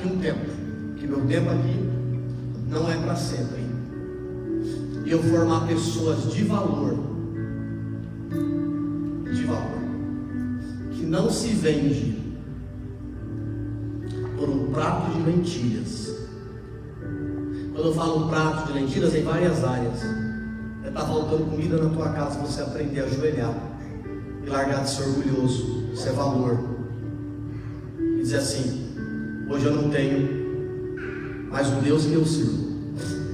um tempo, que meu tempo aqui não é para sempre, e eu formar pessoas de valor, que não se vende por um prato de lentilhas. Quando eu falo um prato de lentilhas, em várias áreas. Está faltando comida na tua casa, você aprender a ajoelhar e largar de ser orgulhoso. Isso é valor. E dizer assim: hoje eu não tenho, mas o Deus que eu sirvo,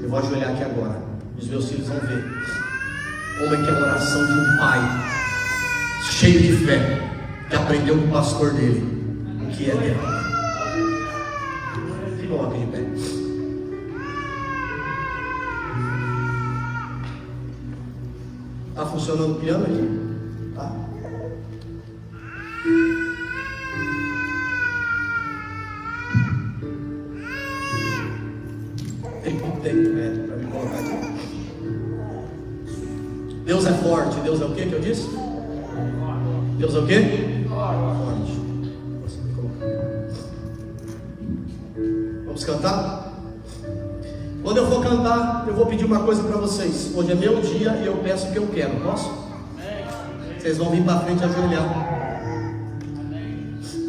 eu vou ajoelhar aqui agora. Os meus filhos vão ver como é que é a oração de um pai cheio de fé, que aprendeu com o pastor dele o que é derramar. Se coloque de pé. Está funcionando o piano aqui? Tá? Tem para me colocar aqui. Deus é forte. Deus é o que eu disse? Deus é o que? Forte. Vamos cantar? Quando eu for cantar, eu vou pedir uma coisa para vocês. Hoje é meu dia e eu peço o que eu quero. Posso? Vocês vão vir para frente ajoelhar.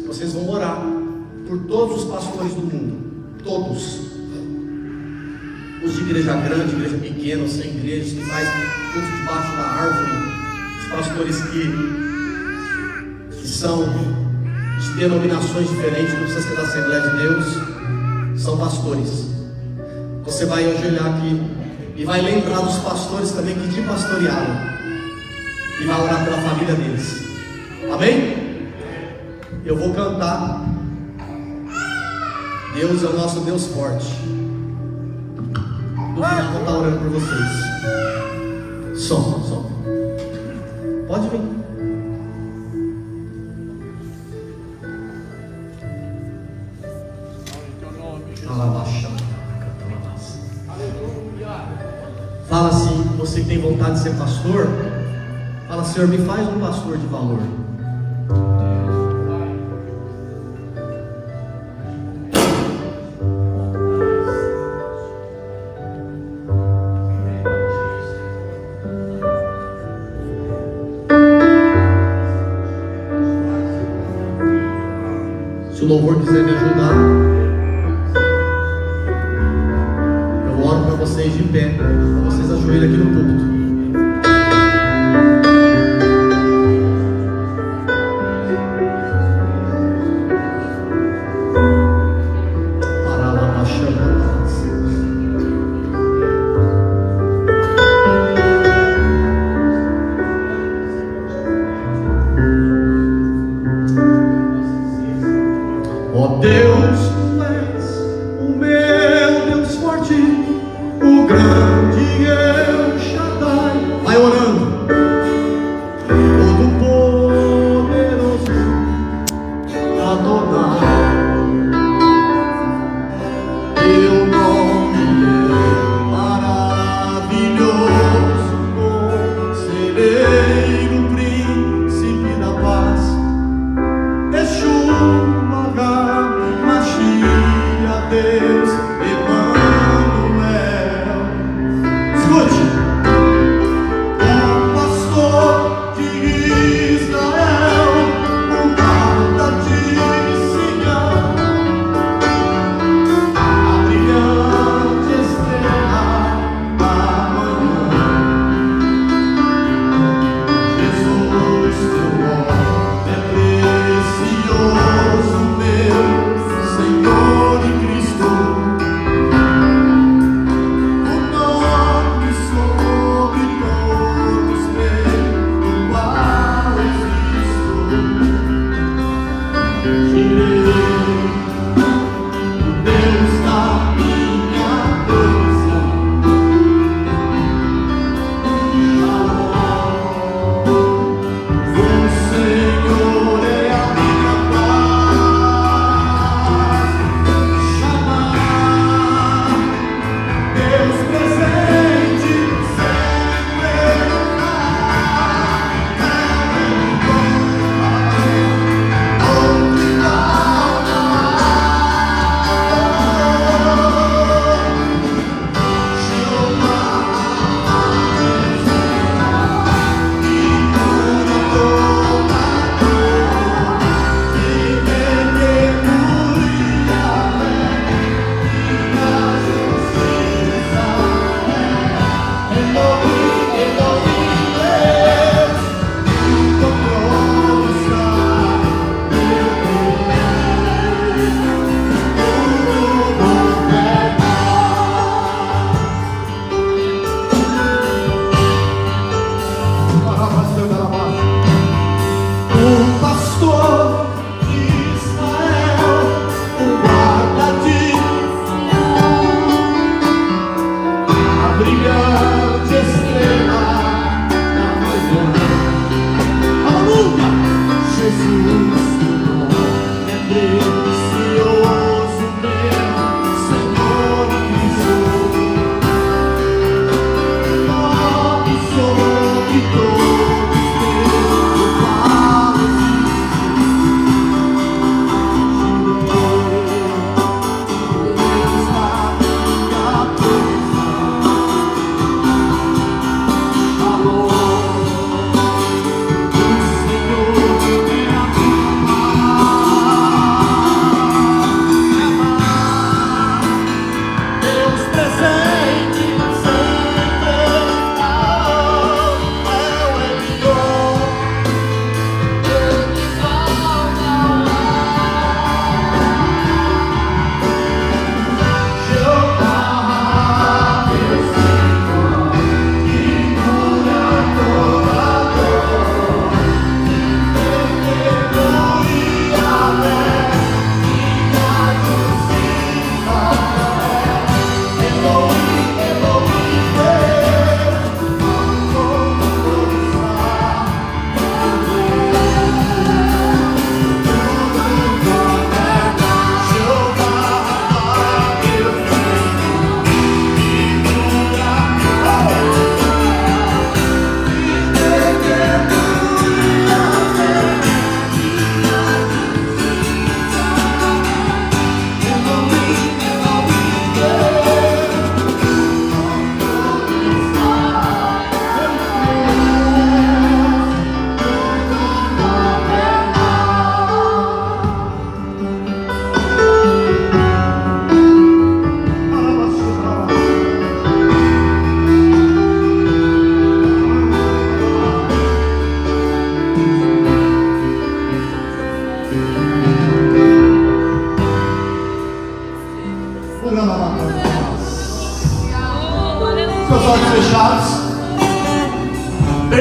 Vocês vão orar por todos os pastores do mundo. Todos. Os de igreja grande, igreja pequena, sem igrejas, que faz tudo debaixo da árvore. Os pastores que são de denominações diferentes, não precisa ser da Assembleia de Deus, são pastores. Você vai ajoelhar aqui e vai lembrar dos pastores também que te pastorearam, e vai orar pela família deles. Amém? Eu vou cantar. Deus é o nosso Deus forte. No final vou estar orando por vocês. Som. Pode vir. Fala assim, você que tem vontade de ser pastor, fala: Senhor, me faz um pastor de valor. Se o louvor quiser me ajudar, eu oro para vocês de pé, para vocês ajoelhem aqui no púlpito. Ó Deus, tu és o meu Deus forte, o grande El Shaddai.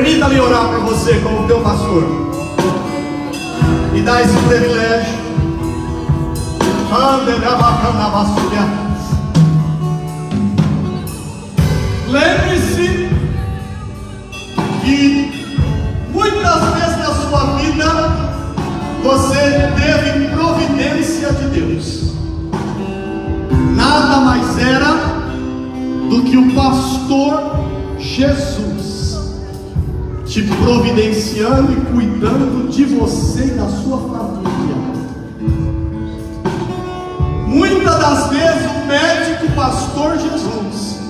Permita-me orar por você como teu pastor. Me dá esse privilégio. Lembre-se que muitas vezes na sua vida você teve providência de Deus. Nada mais era do que o pastor Jesus te providenciando e cuidando de você e da sua família. Muitas das vezes o médico pastor Jesus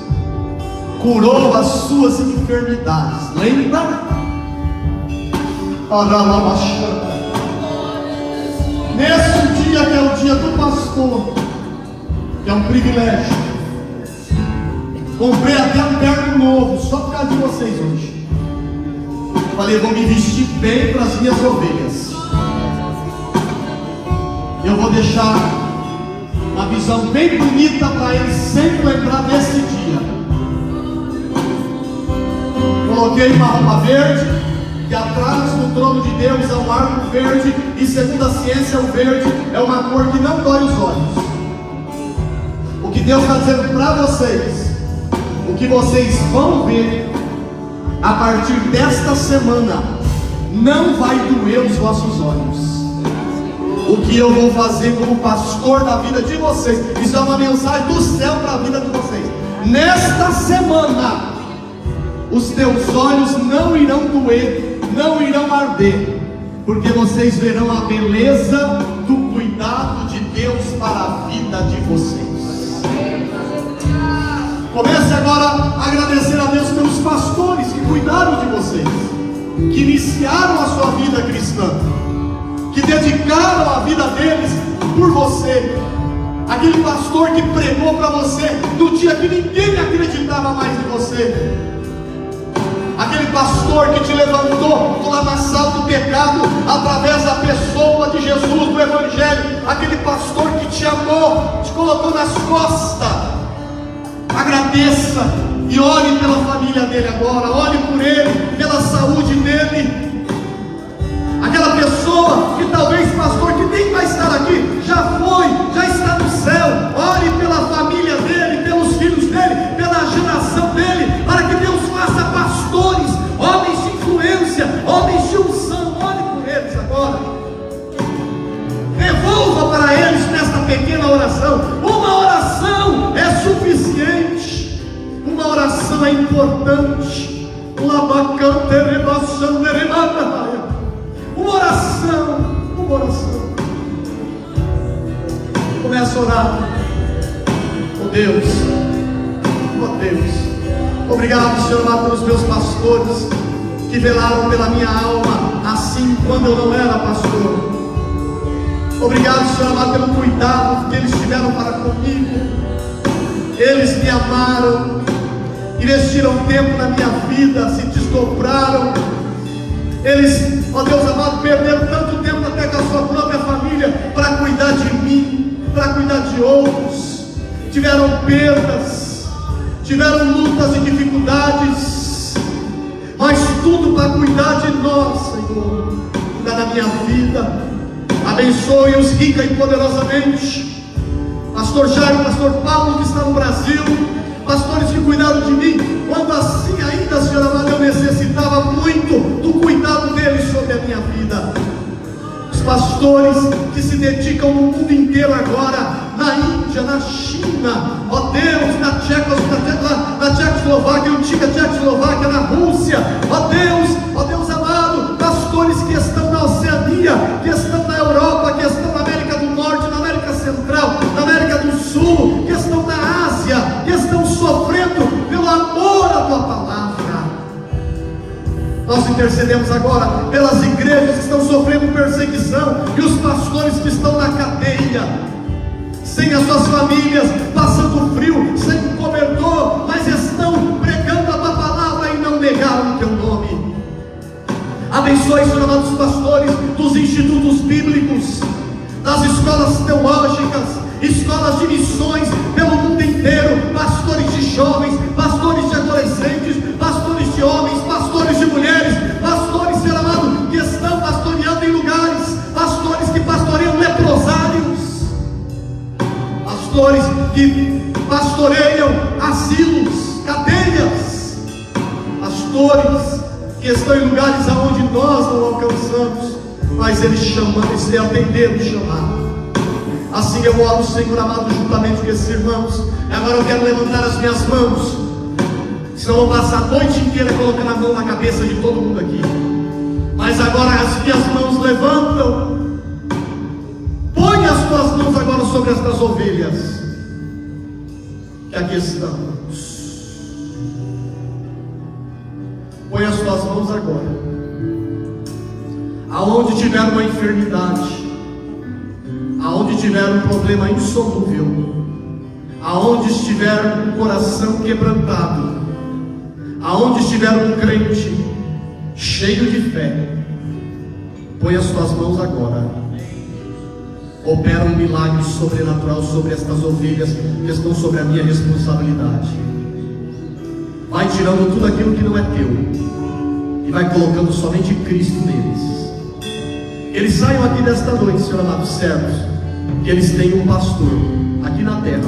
curou as suas enfermidades. Lembra? Nesse dia que é o dia do pastor, que é um privilégio, comprei até um terno novo só por causa de vocês hoje. Falei, vou me vestir bem para as minhas ovelhas. Eu vou deixar uma visão bem bonita para eles sempre lembrar desse dia. Coloquei uma roupa verde, que atrás do trono de Deus é um arco verde, e segundo a ciência o verde é uma cor que não dói os olhos. O que Deus está dizendo para vocês, o que vocês vão ver a partir desta semana, não vai doer os vossos olhos. O que eu vou fazer como pastor da vida de vocês, isso é uma mensagem do céu para a vida de vocês. Nesta semana, os teus olhos não irão doer, não irão arder, porque vocês verão a beleza do cuidado de Deus para a vida de vocês. Comece agora a agradecer a Deus pelos pastores que cuidaram de vocês, que iniciaram a sua vida cristã, que dedicaram a vida deles por você. Aquele pastor que pregou para você no dia que ninguém acreditava mais em você. Aquele pastor que te levantou do lamaçal do pecado através da pessoa de Jesus, do Evangelho. Aquele pastor que te amou, te colocou nas costas. Agradeça e ore pela família dele agora. Ore por ele, pela saúde dele. Aquela pessoa que talvez, pastor, que nem vai estar aqui, já foi, já está no céu. Ore pela família dele, pelos filhos dele, pela geração dele, para que Deus faça pastores, homens de influência, homens de unção. Ore por eles agora. Devolva para eles nesta pequena oração. Uma oração é suficiente. Uma oração é importante. Uma oração. Começa a orar. Oh Deus, obrigado, Senhor amado, pelos meus pastores que velaram pela minha alma, assim quando eu não era pastor. Obrigado, Senhor amado, pelo cuidado que eles tiveram para comigo. Eles me amaram, investiram tempo na minha vida, se desdobraram. Eles, ó Deus amado, perderam tanto tempo até com a sua própria família para cuidar de mim, para cuidar de outros. Tiveram perdas, tiveram lutas e dificuldades, mas tudo para cuidar de nós, Senhor. Cuidar da minha vida. Abençoe-os rica e poderosamente. Pastor Jairo, pastor Paulo, que está no Brasil, pastores que cuidaram de mim, quando assim ainda, Senhor amado, eu necessitava muito do cuidado deles sobre a minha vida. Os pastores que se dedicam no mundo inteiro agora, na Índia, na China, ó Deus, na Tchecoslováquia, antiga Tchecoslováquia, na Rússia, ó Deus amado, pastores que estão na Oceania, que estão na Europa, que estão na América do Norte, na América Central, na América do Sul, que estão na Ásia, que estão sofrendo pelo amor à tua palavra. Nós intercedemos agora pelas igrejas que estão sofrendo perseguição e os pastores que estão na cadeia, sem as suas famílias, passando frio, sem cobertor, mas estão pregando a tua palavra e não negaram o teu nome. Abençoe, Senhor amado, os pastores dos institutos bíblicos, das escolas teológicas, escolas de missões pelo mundo inteiro, pastores de jovens, pastores de adolescentes, pastores de homens, pastores de mulheres, que pastoreiam asilos, cadeias, pastores que estão em lugares aonde nós não alcançamos, mas eles atenderam o chamado. Assim eu oro, Senhor amado, juntamente com esses irmãos. Agora eu quero levantar as minhas mãos, senão eu vou passar a noite inteira colocando a mão na cabeça de todo mundo aqui. Mas agora as minhas mãos levantam. Põe as tuas mãos agora sobre estas ovelhas que aqui estamos. Põe as tuas mãos agora aonde tiver uma enfermidade, aonde tiver um problema insolúvel, aonde estiver um coração quebrantado, aonde estiver um crente cheio de fé, põe as tuas mãos agora. Opera um milagre sobrenatural sobre estas ovelhas que estão sobre a minha responsabilidade. Vai tirando tudo aquilo que não é teu e vai colocando somente Cristo neles. Eles saiam aqui desta noite, Senhor amado, servos, que eles têm um pastor aqui na terra,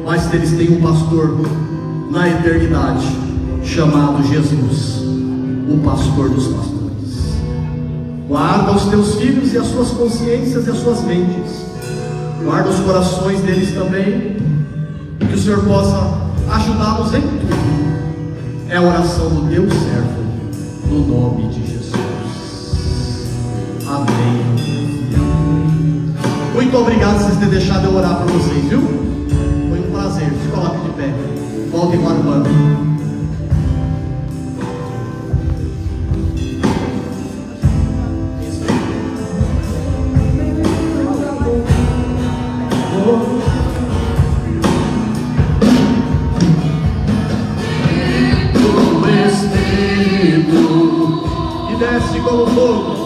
mas que eles têm um pastor na eternidade, chamado Jesus, o pastor dos pastores. Guarda os teus filhos e as suas consciências e as suas mentes. Guarda os corações deles também, que o Senhor possa ajudá-los em tudo. É a oração do teu servo, no nome de Jesus. Amém. Muito obrigado por vocês terem deixado eu orar por vocês, viu? Foi um prazer. Se coloque de pé. Voltem para o banco. E desce como fogo.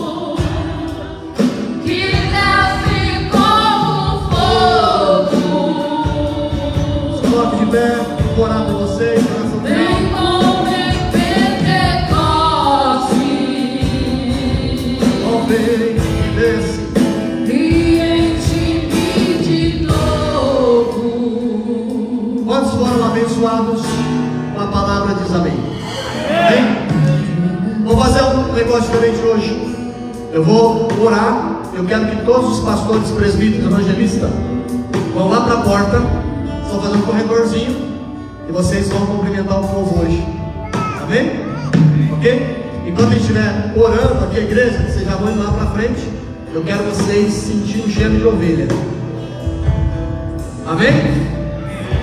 Vou orar por vocês. Vem como em Pentecoste. Oh, vem e desce. E enche-me de novo. Quantos foram abençoados com a palavra diz amém? Amém? Vou fazer um negócio diferente hoje. Eu vou orar. Eu quero que todos os pastores, presbíteros, evangelistas vão lá para a porta. Vou fazer um corredorzinho e vocês vão cumprimentar o povo hoje. Amém? Ok? Enquanto a gente estiver orando aqui a igreja, vocês já vão indo lá para frente. Eu quero vocês sentir o cheiro de ovelha. Amém?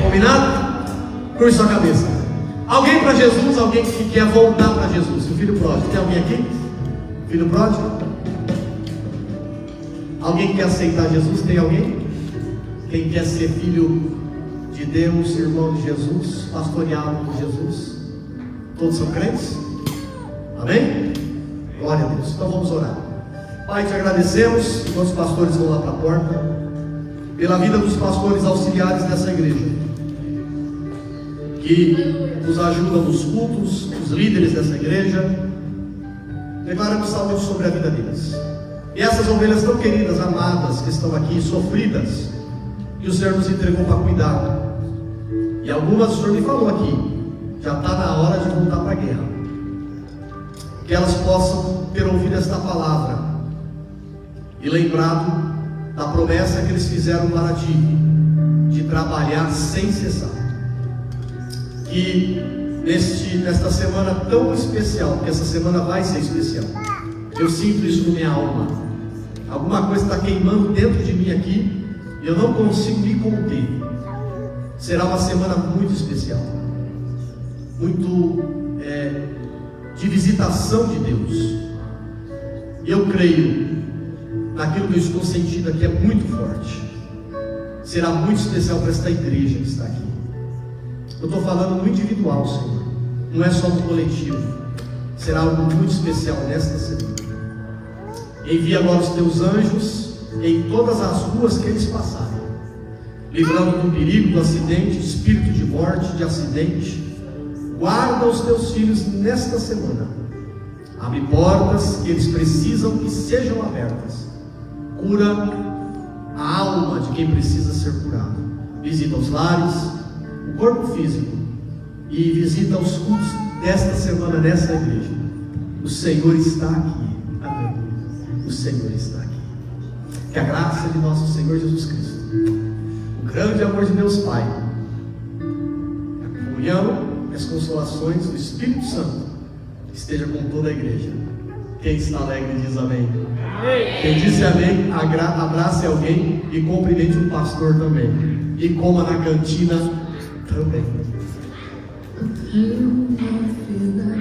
Combinado? Curte sua cabeça. Alguém para Jesus, alguém que quer voltar para Jesus. O filho pródigo. Tem alguém aqui? Filho pródigo? Alguém que quer aceitar Jesus? Tem alguém? Quem quer ser filho de Deus, irmão de Jesus, pastoreado por Jesus? Todos são crentes? Amém? Glória a Deus. Então vamos orar. Pai, te agradecemos, enquanto os pastores vão lá para a porta, pela vida dos pastores auxiliares dessa igreja, que nos ajudam nos cultos, os líderes dessa igreja. Declaramos saúde sobre a vida deles. E essas ovelhas tão queridas, amadas, que estão aqui, sofridas, que o Senhor nos entregou para cuidar. E algumas o Senhor me falou aqui, já está na hora de voltar para a guerra. Que elas possam ter ouvido esta palavra e lembrado da promessa que eles fizeram para ti, de trabalhar sem cessar. Que nesta semana tão especial, porque essa semana vai ser especial, eu sinto isso na minha alma. Alguma coisa está queimando dentro de mim aqui e eu não consigo me conter. Será uma semana muito especial, muito de visitação de Deus. E eu creio naquilo que eu estou sentindo aqui, é muito forte. Será muito especial para esta igreja que está aqui. Eu estou falando no individual, Senhor, não é só no coletivo. Será algo muito especial nesta semana. Envia agora os teus anjos em todas as ruas que eles passarem, livrando do perigo, do acidente, espírito de morte, de acidente. Guarda os teus filhos nesta semana. Abre portas que eles precisam que sejam abertas. Cura a alma de quem precisa ser curado. visita os lares, o corpo físico, e visita os cultos desta semana nessa igreja. O Senhor está aqui. Amém. O Senhor está aqui. Que a graça de nosso Senhor Jesus Cristo, o grande amor de Deus Pai, a comunhão e as consolações do Espírito Santo esteja com toda a igreja. Quem está alegre diz amém. Quem disse amém, abrace alguém e cumprimente um pastor também. E coma na cantina também. You might feel that